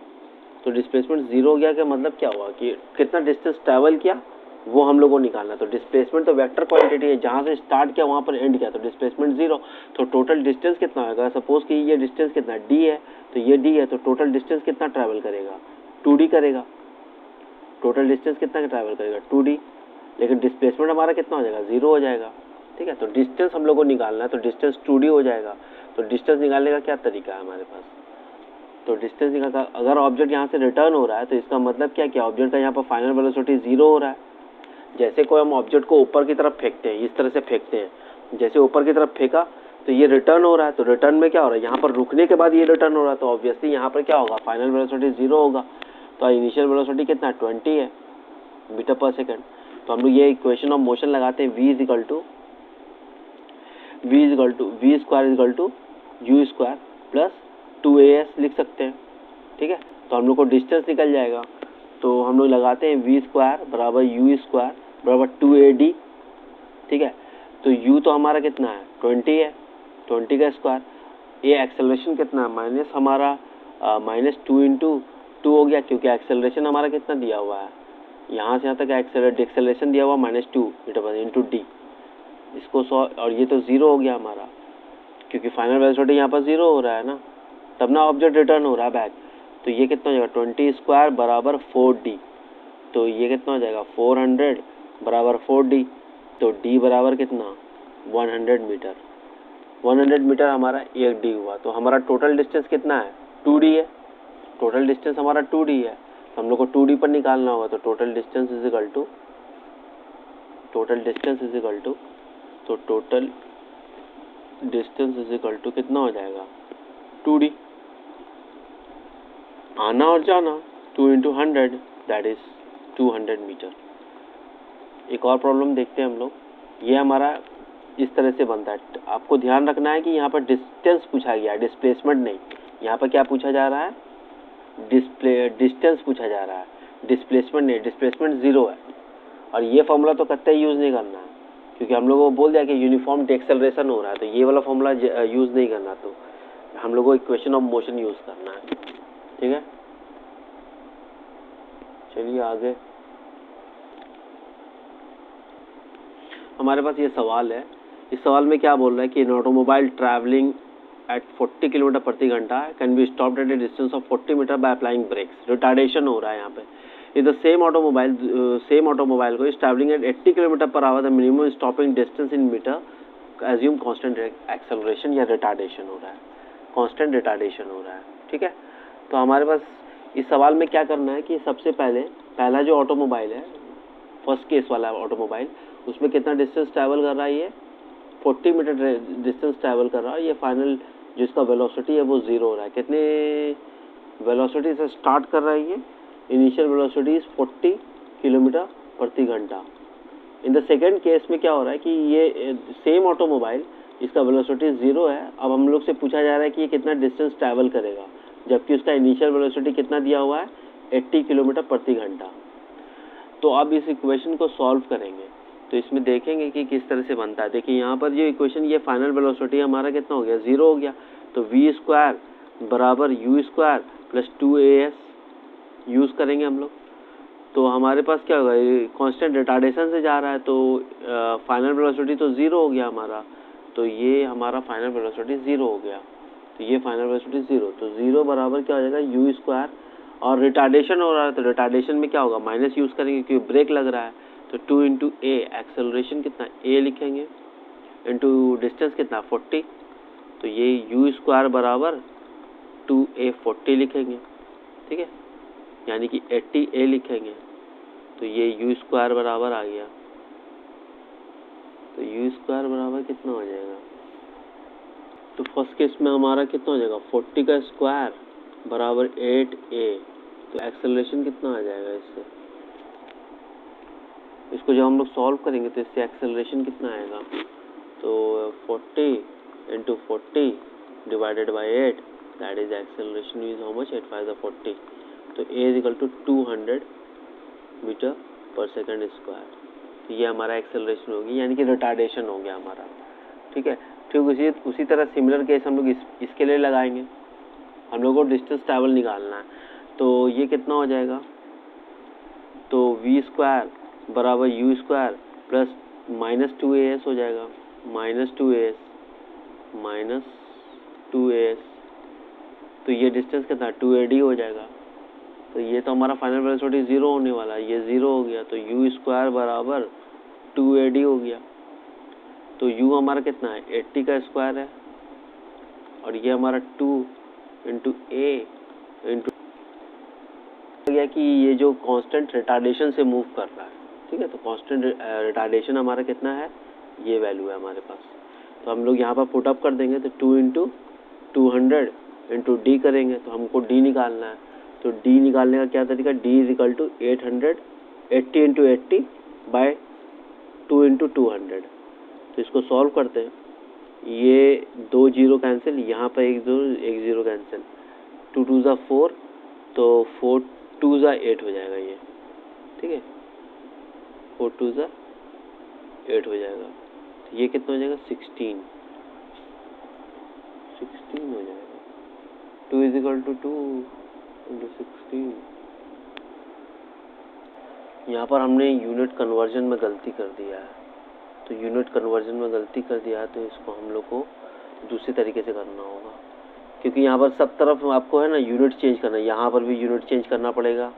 तो डिस्प्लेसमेंट 0 हो गया का मतलब क्या हुआ कि कितना डिस्टेंस ट्रैवल किया वो हम लोग को निकालना। तो डिस्प्लेसमेंट तो वेक्टर क्वांटिटी है, जहाँ से स्टार्ट किया वहाँ पर एंड किया, तो डिस्प्लेसमेंट 0। तो टोटल डिस्टेंस कितना होगा? सपोज कि ये डिस्टेंस कितना है? d है, तो ये d है, तो टोटल डिस्टेंस कितना ट्रैवल करेगा? 2d करेगा। टोटल डिस्टेंस कितना ट्रैवल करेगा? 2d। लेकिन डिस्प्लेसमेंट हमारा कितना हो जाएगा? 0 हो जाएगा। ठीक है, तो डिस्टेंस हम लोग को निकालना है, तो डिस्टेंस 2d हो जाएगा। तो डिस्टेंस निकालने का क्या तरीका है हमारे पास? तो डिस्टेंस निकालना, अगर ऑब्जेक्ट यहाँ से रिटर्न हो रहा है तो इसका मतलब क्या कि ऑब्जेक्ट का यहाँ पर फाइनल वेलोसिटी 0 हो रहा है। जैसे कोई हम ऑब्जेक्ट को ऊपर की तरफ फेंकते हैं, इस तरह से फेंकते हैं, जैसे ऊपर की तरफ फेंका तो ये रिटर्न हो रहा है। तो रिटर्न में क्या हो रहा है? यहाँ पर रुकने के बाद ये रिटर्न हो रहा है, तो ऑब्वियसली यहाँ पर क्या होगा? फाइनल वेलोसिटी 0 होगा। तो इनिशियल वेलोसिटी कितना है? 20 है मीटर पर सेकंड। तो हम लोग ये इक्वेशन ऑफ मोशन लगाते हैं, v square u square plus 2as लिख सकते हैं। ठीक है, तो हम लोग को डिस्टेंस निकल जाएगा। तो हम लोग लगाते हैं v स्क्वायर बराबर u स्क्वायर बराबर 2ad। ठीक है, तो u तो हमारा कितना है? 20 है, 20 का स्क्वायर। ये एक्सेलरेशन कितना है? माइनस हमारा -2 इंटू 2 हो गया, क्योंकि एक्सेलरेशन हमारा कितना दिया हुआ है? यहाँ से यहाँ तक एक्सेलरेशन दिया हुआ -2 मीटर इंटू डी। इसको और ये तो 0 हो गया हमारा, क्योंकि फाइनल वेलोसिटी यहाँ पर 0 हो रहा है ना, तब ना ऑब्जेक्ट रिटर्न हो रहा है बैक। तो ये कितना हो जाएगा? 20 स्क्वायर बराबर 4d। तो ये कितना हो जाएगा? 400 बराबर 4d। तो d बराबर कितना? 100 मीटर। 100 मीटर हमारा 1d हुआ। तो हमारा टोटल डिस्टेंस कितना है? 2d है। टोटल डिस्टेंस हमारा 2d है, तो हम लोग को 2d पर निकालना होगा। तो total distance is equal to कितना हो जाएगा? 2d। आना और जाना 2 इंटू 100 दैट इज 200 मीटर। एक और प्रॉब्लम देखते हैं हम लोग। ये हमारा इस तरह से बनता है। आपको ध्यान रखना है कि यहाँ पर डिस्टेंस पूछा गया है, डिस्प्लेसमेंट नहीं। यहाँ पर क्या पूछा जा रहा है? डिस्टेंस पूछा जा रहा है, डिस्प्लेसमेंट नहीं। डिस्प्लेसमेंट 0 है, और ये फॉर्मूला तो कतई यूज़ नहीं करना है, क्योंकि हम लोगों को बोल दिया कि यूनिफॉर्म एक्सेलरेशन हो रहा है, तो ये वाला फॉर्मूला यूज़ नहीं करना, तो हम लोगों को इक्वेशन ऑफ मोशन यूज़ करना है। ठीक है, चलिए आगे। हमारे पास ये सवाल है, इस सवाल में क्या बोल रहा है कि an automobile travelling at 40 kilometre प्रति घंटा can be stopped at a distance of 40 metre by applying brakes. Retardation हो रहा है यहाँ पे। इफ द सेम ऑटोमोबाइल को is travelling at 80 kilometre per hour, the minimum stopping distance in metre assume constant acceleration, या retardation हो रहा है, कांस्टेंट रिटार्डेशन हो रहा है। ठीक है, तो हमारे पास इस सवाल में क्या करना है कि सबसे पहला जो ऑटोमोबाइल है, फर्स्ट केस वाला ऑटोमोबाइल, उसमें कितना डिस्टेंस ट्रैवल कर रहा है, ये 40 मीटर डिस्टेंस ट्रैवल कर रहा है। ये फाइनल जिसका वेलोसिटी है वो 0 हो रहा है। कितने वेलोसिटी से स्टार्ट कर रहा है ये? इनिशियल वेलोसिटी इज 40 किलोमीटर प्रति घंटा। इन द सेकेंड केस में क्या हो रहा है कि ये सेम ऑटोमोबाइल, इसका वेलोसिटी 0 है। अब हम लोग से पूछा जा रहा है कि ये कितना डिस्टेंस ट्रैवल करेगा, जबकि उसका इनिशियल वेलोसिटी कितना दिया हुआ है, 80 किलोमीटर प्रति घंटा। तो अब इस इक्वेशन को सॉल्व करेंगे तो इसमें देखेंगे कि किस तरह से बनता है। देखिए यहाँ पर जो इक्वेशन, ये फाइनल वेलोसिटी हमारा कितना हो गया, 0 हो गया। तो v स्क्वायर बराबर u square plus 2as use करेंगे हम लोग। तो हमारे पास क्या होगा, ये कांस्टेंट रिटार्डेशन से जा रहा है, तो फाइनल वेलोसिटी तो 0 हो गया हमारा। तो ये हमारा फाइनल वेलोसिटी 0 हो गया, तो ये फाइनल वेलोसिटी 0। तो 0 बराबर क्या हो जाएगा, u स्क्वायर, और रिटार्डेशन हो रहा है तो रिटार्डेशन में क्या होगा, माइनस यूज़ करेंगे क्योंकि ब्रेक लग रहा है। तो 2 इंटू ए, एक्सेलरेशन कितना a लिखेंगे, इंटू डिस्टेंस कितना 40, तो ये u स्क्वायर बराबर 2a 40 लिखेंगे। ठीक है, यानी कि 80a लिखेंगे, तो ये u स्क्वायर बराबर आ गया। तो u स्क्वायर बराबर कितना हो जाएगा, तो फर्स्ट केस में हमारा कितना हो जाएगा, 40 का स्क्वायर बराबर 8a। तो एक्सेलरेशन कितना आ जाएगा इससे, इसको जब हम लोग सॉल्व करेंगे तो इससे एक्सेलरेशन कितना आएगा, तो 40 into 40 divided by 8, that is acceleration is how much, 8 5 40। तो a is equal to 200 metre पर सेकंड स्क्वायर। तो ये हमारा एक्सेलरेशन होगी, यानी कि रिटार्डेशन हो गया हमारा। ठीक है, ठीक उसी तरह सिमिलर केस हम लोग इसके लिए लगाएंगे। हम लोग को डिस्टेंस ट्रैवल निकालना है, तो ये कितना हो जाएगा, तो v स्क्वायर बराबर u square plus minus 2as हो जाएगा, माइनस 2as, तो ये डिस्टेंस कितना 2ad हो जाएगा। तो ये तो हमारा फाइनल वेलोसिटी 0 होने वाला है, ये 0 हो गया, तो u स्क्वायर बराबर 2ad हो गया। तो u हमारा कितना है, 80 का स्क्वायर है, और ये हमारा 2 इंटू a इंटू गया कि ये जो कांस्टेंट रिटार्डेशन से मूव कर रहा है। ठीक है, तो कांस्टेंट रिटार्डेशन हमारा कितना है, ये वैल्यू है हमारे पास। तो हम लोग यहाँ पर पुट अप कर देंगे, तो 2 इंटू 200 इंटू डी करेंगे, तो हमको डी निकालना है। तो डी निकालने का क्या तरीका, d is equal to 80 into 80 by 2 into 200। तो इसको सॉल्व करते हैं, ये 2 0 कैंसिल, यहाँ पर 1 0 कैंसिल, 2 2 ज़ा 4, तो 4 2 ज़ा 8 हो जाएगा ये। ठीक है, 4 2 ज़ा 8 हो जाएगा, तो ये कितना हो जाएगा, 16 हो जाएगा। 2 इज इक्वल टू 2 इंटू 16। यहाँ पर हमने यूनिट कन्वर्जन में गलती कर दिया है, तो यूनिट कन्वर्जन में गलती कर दिया है, तो इसको हम लोग को दूसरी तरीके से करना होगा, क्योंकि यहाँ पर सब तरफ आपको है ना यूनिट चेंज करना है। यहाँ पर भी यूनिट चेंज करना पड़ेगा,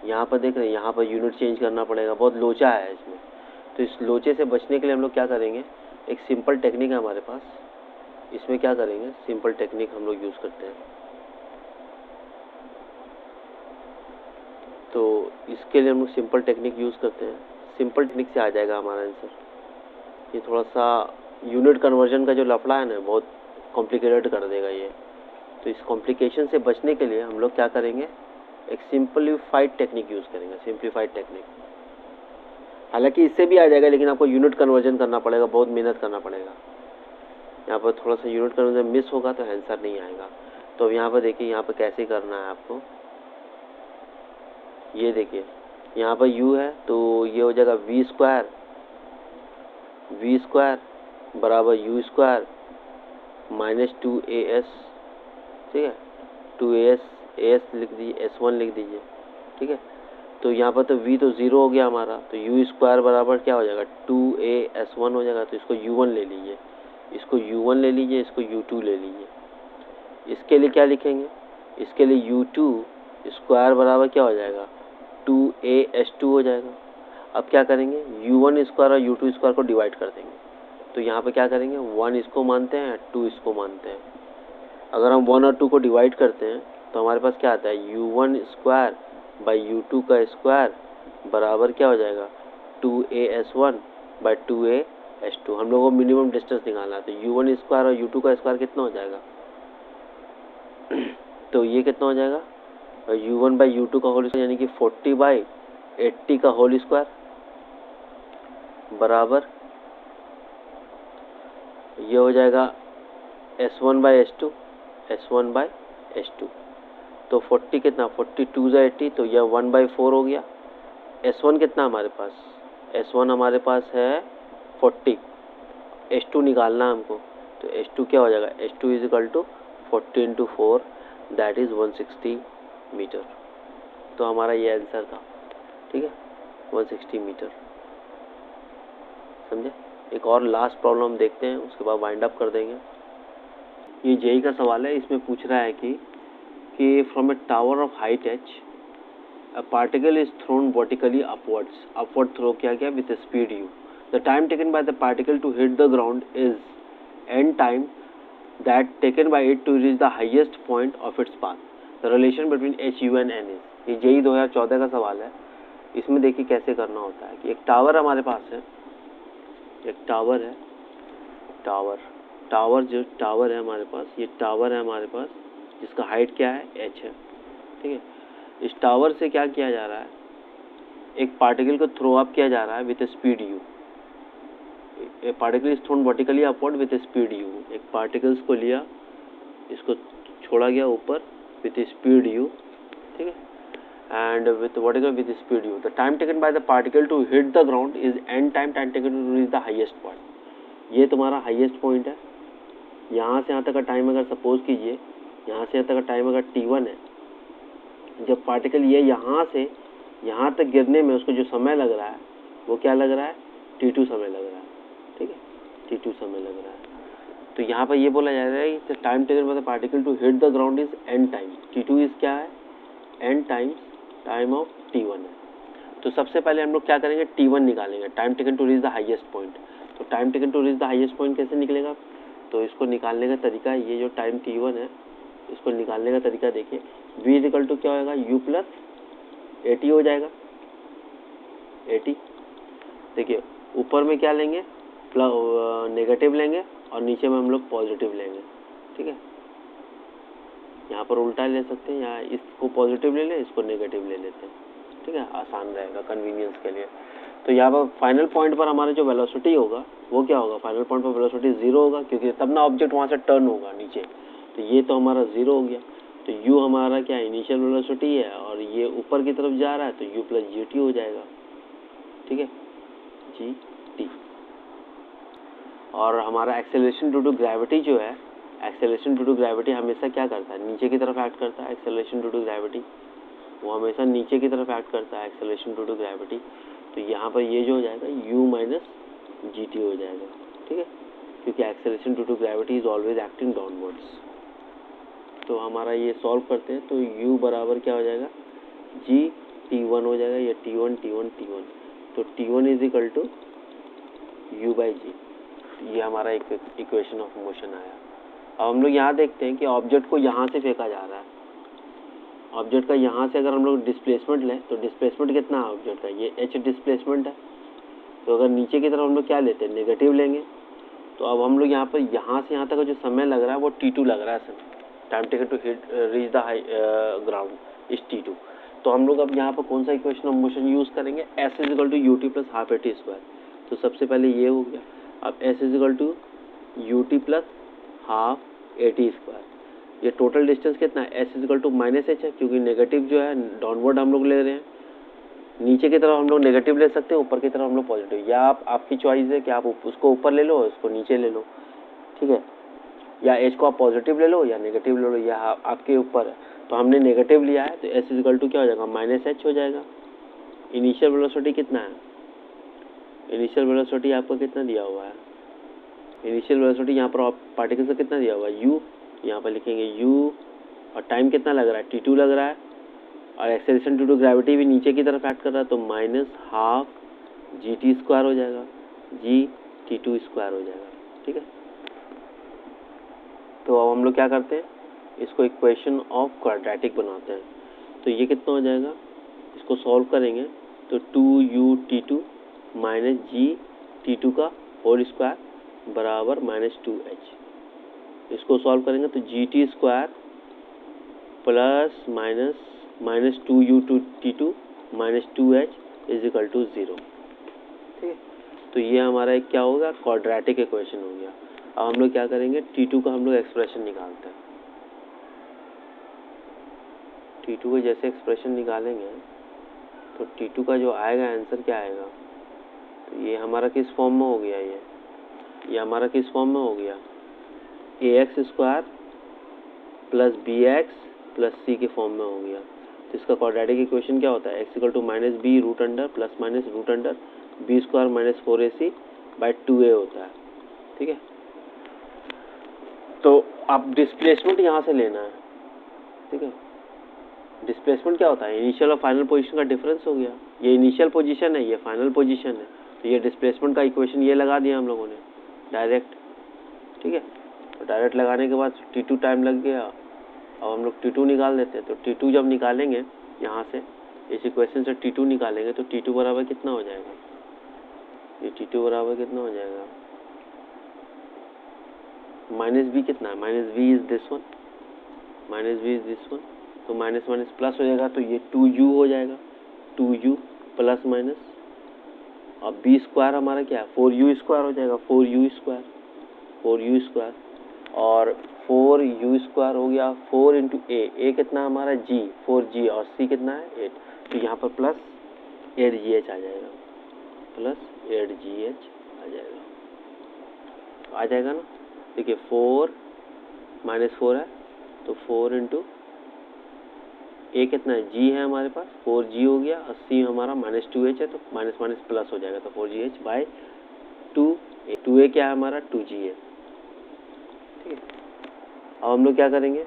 यहाँ पर देख रहे हैं, यहाँ पर यूनिट चेंज करना पड़ेगा, बहुत लोचा है इसमें। तो इस लोचे से बचने के लिए हम लोग क्या करेंगे, एक सिंपल टेक्निक है हमारे पास, इसमें क्या करेंगे, सिंपल टेक्निक हम लोग यूज़ करते हैं। तो इसके लिए हम लोग सिंपल टेक्निक यूज़ करते हैं, सिंपल टेक्निक से आ जाएगा हमारा आंसर। ये थोड़ा सा यूनिट कन्वर्जन का जो लफड़ा है ना, बहुत कॉम्प्लिकेटेड कर देगा ये। तो इस कॉम्प्लिकेशन से बचने के लिए हम लोग क्या करेंगे, एक सिंपलीफाइड टेक्निक यूज़ करेंगे, सिंपलीफाइड टेक्निक। हालांकि इससे भी आ जाएगा, लेकिन आपको यूनिट कन्वर्जन करना पड़ेगा, बहुत मेहनत करना पड़ेगा। यहाँ पर थोड़ा सा यूनिट कन्वर्जन मिस होगा तो आंसर नहीं आएगा। तो अब यहाँ पर देखिए, यहाँ पर कैसे करना है आपको, ये देखिए, यहाँ पर u है तो ये हो जाएगा v स्क्वायर बराबर u स्क्वायर माइनस 2as, ठीक है, 2as लिख दीजिए, s1 लिख दीजिए, ठीक है। तो यहाँ पर तो v तो 0 हो गया हमारा, तो u स्क्वायर बराबर क्या हो जाएगा 2as1 हो जाएगा। तो इसको u1 ले लीजिए, इसको u1 ले लीजिए, इसको u2 ले लीजिए। इसके लिए क्या लिखेंगे, इसके लिए u2 स्क्वायर बराबर क्या हो जाएगा 2as2 हो जाएगा। अब क्या करेंगे, u1 स्क्वायर और u2 स्क्वायर को डिवाइड कर देंगे। तो यहाँ पे क्या करेंगे, 1 इसको मानते हैं, 2 इसको मानते हैं। अगर हम 1 और 2 को डिवाइड करते हैं तो हमारे पास क्या आता है, u1 स्क्वायर बाई u2 का स्क्वायर बराबर क्या हो जाएगा 2as1 बाई 2as2। हम लोगों को मिनिमम डिस्टेंस निकालना है, तो u1 स्क्वायर और u2 का स्क्वायर कितना हो जाएगा तो ये कितना हो जाएगा, u1 बाई u2 का होल स्क्वायर यानी कि 40 बाई 80 का होल स्क्वायर बराबर ये हो जाएगा s1 by s2, s1 by s2। तो 40 कितना, 42 जा 80, तो यह 1/4 हो गया। s1 कितना हमारे पास, s1 हमारे पास है 40, s2 निकालना हमको, तो s2 क्या हो जाएगा, s2 is equal to 40 into 4 that is 160 metre. तो हमारा ये आंसर था, ठीक है, 160 मीटर। समझे। एक और लास्ट प्रॉब्लम देखते हैं, उसके बाद वाइंड अप कर देंगे। ये जेई का सवाल है, इसमें पूछ रहा है कि from A tower of height h a particle is thrown vertically upwards, upward throw किया गया with a speed u. The time taken by the particle to hit the ground is n time that taken by it to reach the highest point of its path. The relation between h, u and n is. ये JEE 2014 का सवाल है। इसमें देखिए कैसे करना होता है कि एक टावर हमारे पास है, एक टावर है, टावर जो टावर है हमारे पास, ये टावर है हमारे पास जिसका हाइट क्या है h है, ठीक है। इस टावर से क्या किया जा रहा है, एक पार्टिकल को थ्रो अप किया जा रहा है with speed u। A particle is thrown vertically upward with speed u। एक पार्टिकल्स को लिया, इसको छोड़ा गया ऊपर विथ स्पीड u, ठीक है, and with vertical with speed u। The time taken by the particle to hit the ground is n time taken to reach the highest point. ये तुम्हारा हाईएस्ट पॉइंट है। यहाँ से यहाँ तक का टाइम अगर सपोज कीजिए, यहाँ से यहाँ तक का टाइम अगर t1 है, जब पार्टिकल ये यहाँ से यहाँ तक गिरने में उसको जो समय लग रहा है वो क्या लग रहा है, t2 समय लग रहा है, ठीक है, t2 समय लग रहा है। तो यहाँ पर ये बोला जा रहा है कि time taken by the particle to hit the ground is n time, t2 is क्या है, n times time of t1 है। तो सबसे पहले हम लोग क्या करेंगे, t1 निकालेंगे, time taken to reach the highest point. तो time taken to reach the highest point कैसे निकलेगा, तो इसको निकालने का तरीका, ये जो टाइम t1 है इसको निकालने का तरीका देखिए, v इज इक्वल टू क्या होगा, u प्लस 80 हो जाएगा, 80। देखिए ऊपर में क्या लेंगे, नेगेटिव लेंगे और नीचे में हम लोग पॉजिटिव लेंगे, ठीक है। यहाँ पर उल्टा ले सकते हैं, यहाँ इसको पॉजिटिव ले लें, इसको नेगेटिव ले लेते हैं, ठीक है, आसान रहेगा कन्वीनियंस के लिए। तो यहाँ पर फाइनल पॉइंट पर हमारा जो वेलोसिटी होगा वो क्या होगा, फाइनल पॉइंट पर वेलोसिटी 0 होगा, क्योंकि तब ना ऑब्जेक्ट वहाँ से टर्न होगा नीचे। तो ये तो हमारा 0 हो गया। तो u हमारा क्या है, इनिशियल वेलोसिटी है, और ये ऊपर की तरफ जा रहा है, तो u प्लस gt हो जाएगा, ठीक है, gt। और हमारा एक्सेलरेशन ड्यू टू ग्रेविटी जो है, एक्सेलरेशन ड्यू टू ग्रेविटी हमेशा क्या करता है, नीचे की तरफ एक्ट करता है। एक्सेलरेशन ड्यू टू ग्रेविटी वो हमेशा नीचे की तरफ एक्ट करता है, एक्सेलरेशन ड्यू टू ग्रेविटी। तो यहाँ पर ये जो हो जाएगा u माइनस gt हो जाएगा, ठीक है, क्योंकि acceleration due to gravity is always acting downwards. तो हमारा ये सॉल्व करते हैं, तो u बराबर क्या हो जाएगा, g t1 हो जाएगा, या t1 t1 t1। तो t1 is equal to u by g. ये हमारा एक इक्वेशन ऑफ मोशन आया। अब हम लोग यहाँ देखते हैं कि ऑब्जेक्ट को यहाँ से फेंका जा रहा है। ऑब्जेक्ट का यहाँ से अगर हम लोग डिस्प्लेसमेंट लें तो डिस्प्लेसमेंट कितना है ऑब्जेक्ट का, ये h डिस्प्लेसमेंट है। तो अगर नीचे की तरफ हम लोग क्या लेते हैं, नेगेटिव लेंगे। तो अब हम लोग यहाँ पर यहाँ से यहाँ तक का जो समय लग रहा है वो t2 लग रहा है समय, time taken to hit reach the high ground is t2। तो हम लोग अब यहाँ पर कौन सा इक्वेशन ऑफ मोशन यूज़ करेंगे, s is equal to ut plus half at square. तो सबसे पहले ये हो गया। अब s is equal to ut plus half at square. ये टोटल डिस्टेंस कितना है, s is equal to minus h है, क्योंकि नेगेटिव जो है डाउनवर्ड हम लोग ले रहे हैं। नीचे की तरफ हम लोग नेगेटिव ले सकते हैं, ऊपर की तरफ हम लोग पॉजिटिव, या आपकी चॉइस है कि आप उसको ऊपर ले लो, उसको नीचे ले लो, ठीक है, या एच को आप पॉजिटिव ले लो या नेगेटिव ले लो, या आपके ऊपर है। तो हमने नेगेटिव लिया है तो एस इक्वल टू क्या हो जाएगा, माइनस एच हो जाएगा। इनिशियल वेलोसिटी कितना है, इनिशियल वेलोसिटी आपको कितना दिया हुआ है, इनिशियल वेलोसिटी यहाँ पर पार्टिकल से कितना दिया हुआ है, यू, यहाँ पर लिखेंगे यू, और टाइम कितना लग रहा है, t2 लग रहा है, और एक्सेलरेशन ड्यू टू ग्रेविटी भी नीचे की तरफ एक्ट कर रहा है, तो -12 GT² हो जाएगा, GT2² हो जाएगा, ठीक है। तो अब हम लोग क्या करते हैं, इसको इक्वेशन ऑफ क्वाड्रेटिक बनाते हैं। तो ये कितना हो जाएगा, इसको सॉल्व करेंगे तो 2uT2 माइनस GT2 का होल स्क्वायर बराबर -2h। इसको सॉल्व करेंगे तो GT² plus minus 2uT2 minus 2h is equal to 0, ठीक है। तो ये हमारा एक क्या होगा, क्वाड्रेटिक इक्वेशन हो गया। अब हम लोग क्या करेंगे, T2 का हम लोग एक्सप्रेशन निकालते हैं। T2 का जैसे एक्सप्रेशन निकालेंगे तो T2 का जो आएगा आंसर क्या आएगा, तो ये हमारा किस फॉर्म में हो गया, ये हमारा किस फॉर्म में हो गया, ax² plus bx plus c के फॉर्म में हो गया। तो इसका क्वाड्रेटिक इक्वेशन क्या होता है, x equal to minus b root under plus minus root under b² minus 4ac by 2a होता है, ठीक है। तो आप डिस्प्लेसमेंट यहाँ से लेना है, ठीक है। डिस्प्लेसमेंट क्या होता है, इनिशियल और फाइनल पोजीशन का डिफरेंस हो गया। ये इनिशियल पोजीशन है, ये फाइनल पोजीशन है, तो ये डिस्प्लेसमेंट का इक्वेशन ये लगा दिया हम लोगों ने डायरेक्ट, ठीक है। तो डायरेक्ट लगाने के बाद T2 टाइम लग गया। अब हम लोग T2 निकाल देते हैं। तो T2 जब निकालेंगे यहाँ से, इस इक्वेशन से T2 निकालेंगे तो T2 बराबर कितना हो जाएगा, ये T2 बराबर कितना हो जाएगा, माइनस बी कितना है, minus b is this one, minus b is this one, तो माइनस माइनस प्लस हो जाएगा, तो ये 2u हो जाएगा, 2u प्लस माइनस, और b² हमारा क्या है, 4u² हो जाएगा, 4u², और 4u² हो गया 4 इंटू ए कितना हमारा g, 4g, और c कितना है 8, तो यहाँ पर प्लस 8gh आ जाएगा, प्लस 8gh आ जाएगा, आ जाएगा ना। देखिए 4 माइनस 4 है, तो 4 इंटू ए कितना है, g है हमारे पास, 4g हो गया, और c हमारा -2h है, तो माइनस माइनस प्लस हो जाएगा, तो 4gh बाई 2a क्या है हमारा 2g है, ठीक है। अब हम लोग क्या करेंगे,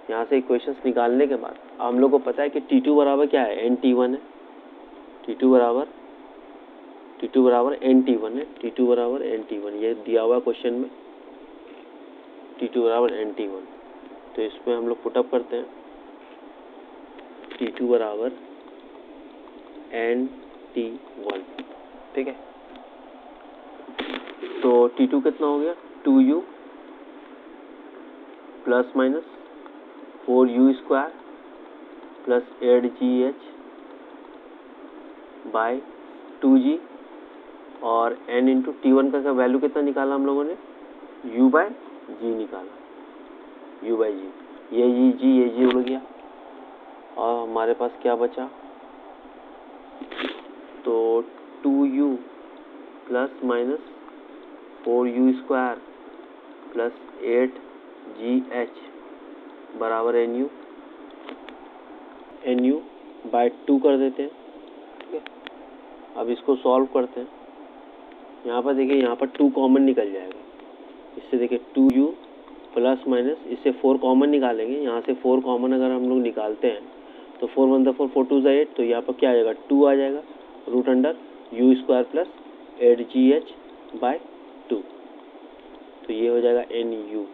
यहाँ से इक्वेशंस निकालने के बाद हम लोग को पता है कि T2 बराबर क्या है, NT1 है, T2 बराबर NT1 है, T2 बराबर NT1 ये दिया हुआ क्वेश्चन में, T2 बराबर NT1। तो इसमें हम लोग पुटअप करते हैं, T2 बराबर NT1, ठीक है। तो T2 कितना हो गया, 2u plus minus 4u² plus 8gh by 2g, और n इंटू T1 का वैल्यू कितना निकाला हम लोगों ने, u बाई जी निकाला, u बाई जी, ये जी उड़ गया, और हमारे पास क्या बचा, तो 2u plus minus 4u² plus 8gh बराबर nu बाई 2 कर देते हैं, ठीक है। अब इसको सॉल्व करते हैं। यहाँ पर देखिए, यहाँ पर 2 कॉमन निकल जाएगा, इससे देखिए 2u प्लस माइनस, इससे 4 कॉमन निकालेंगे, यहाँ से 4 कॉमन अगर हम लोग निकालते हैं तो 4 1 4 4 2 8, तो यहाँ पर क्या आ जाएगा 2 आ जाएगा, root under u² plus 8gh by 2, तो ये हो जाएगा nu।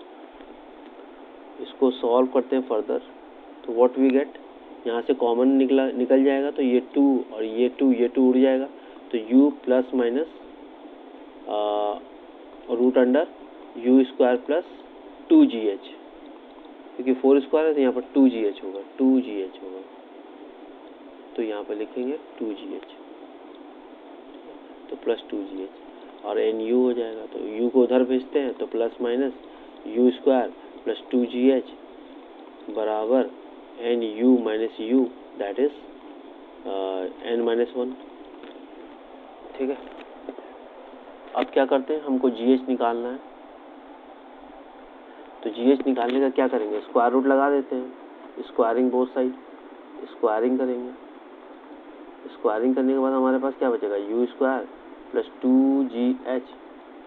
इसको सॉल्व करते हैं फर्दर, तो व्हाट वी गेट, यहाँ से कॉमन निकल जाएगा, तो ये 2 और ये 2 उड़ जाएगा, तो u plus minus root under u² plus 2gh, क्योंकि 4² है तो यहाँ पर 2gh होगा, तो यहाँ पर लिखेंगे 2gh, तो प्लस 2gh, और nu हो जाएगा, तो u को उधर भेजते हैं, तो plus minus u² plus 2gh बराबर nu minus u, that is n-1, ठीक है। अब क्या करते हैं, हमको GH निकालना है, तो GH निकालने का क्या करेंगे, स्क्वायर रूट लगा देते हैं, स्क्वायरिंग बोथ साइड, स्क्वायरिंग करेंगे। स्क्वायरिंग करने के बाद हमारे पास क्या बचेगा, u स्क्वायर प्लस 2GH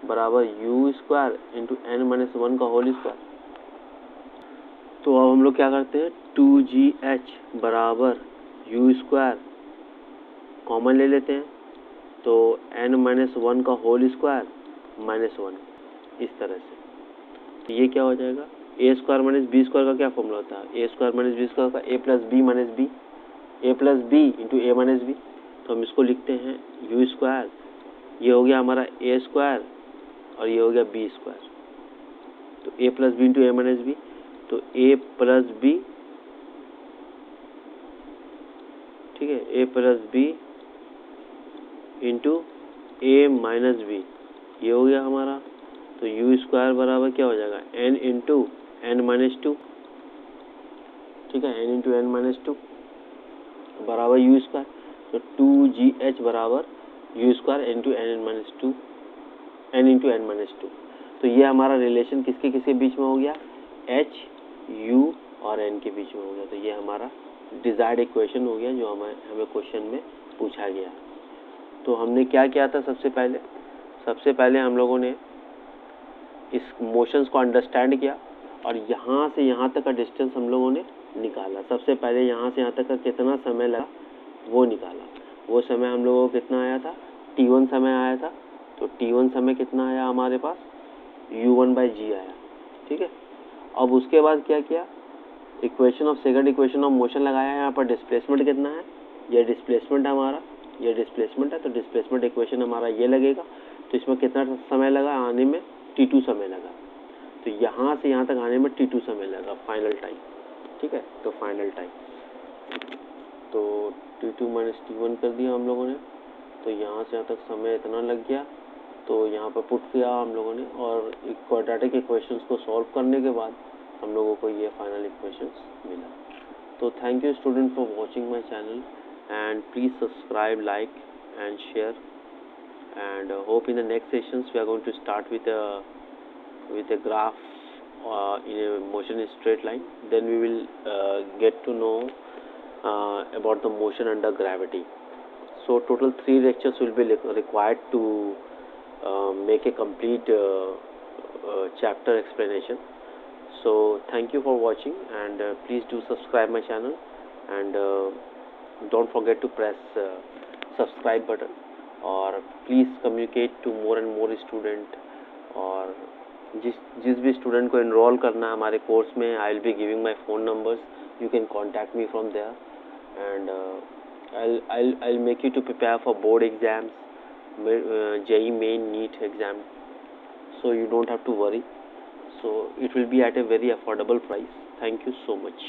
बराबर u स्क्वायर इंटू n-1 का होल स्क्वायर। तो अब हम लोग क्या करते हैं, 2GH बराबर u स्क्वायर कॉमन ले लेते हैं, तो n-1 का होल स्क्वायर -1, इस तरह से। तो ये क्या हो जाएगा, a square minus b square का क्या फॉर्मूला होता है, a square minus b square का a plus b minus b, a plus b into a minus b. तो हम इसको लिखते हैं u स्क्वायर, ये हो गया हमारा a स्क्वायर और ये हो गया b स्क्वायर। तो a plus b into a minus b, तो a प्लस बी, ठीक है, a plus b into a minus b, ये हो गया हमारा। तो u स्क्वायर बराबर क्या हो जाएगा, n इंटू n-2, ठीक है, n इंटू n-2 बराबर u स्क्वायर। तो 2GH बराबर u square into n-2, n into n-2। तो ये हमारा रिलेशन किसके किसके बीच में हो गया, h, u और n के बीच में हो गया। तो ये हमारा डिजायर्ड इक्वेशन हो गया, जो हमें क्वेश्चन में पूछा गया। तो हमने क्या किया था, सबसे पहले हम लोगों ने इस मोशंस को अंडरस्टैंड किया और यहाँ से यहाँ तक का डिस्टेंस हम लोगों ने निकाला। सबसे पहले यहाँ से यहाँ तक का कितना समय लगा वो निकाला। वो समय हम लोगों को कितना आया था, t1 समय आया था। तो t1 समय कितना आया हमारे पास, u1/g आया, ठीक है। अब उसके बाद क्या किया, सेकंड इक्वेशन ऑफ मोशन लगाया। यहाँ पर डिस्प्लेसमेंट कितना है, ये डिस्प्लेसमेंट है हमारा, ये डिस्प्लेसमेंट है। तो डिस्प्लेसमेंट इक्वेशन हमारा ये लगेगा। तो इसमें कितना समय लगा आने में, t2 समय लगा। तो यहाँ से यहाँ तक आने में t2 समय लगा, फाइनल टाइम, ठीक है। तो फाइनल टाइम, तो t2 माइनस t1 कर दिया हम लोगों ने। तो यहाँ से यहाँ तक समय इतना लग गया। तो यहाँ पर पुट किया हम लोगों ने, और क्वाड्रेटिक इक्वेशंस को सॉल्व करने के बाद हम लोगों को ये फाइनल इक्वेशंस मिला। तो thank you student for watching my channel, and please subscribe, like and share, and hope in the next sessions we are going to start with a graph in a motion in straight line. Then we will get to know about the motion under gravity. So total 3 lectures will be required to make a complete chapter explanation. So thank you for watching, and please do subscribe my channel, and don't forget to press subscribe button, और please communicate to more and more student। और जिस भी student को enrol करना है हमारे course में, I will be giving my phone numbers, you can contact me from there, and I'll make you to prepare for board exams, JEE main, NEET exam, so you don't have to worry. So it will be at a very affordable price. Thank you so much.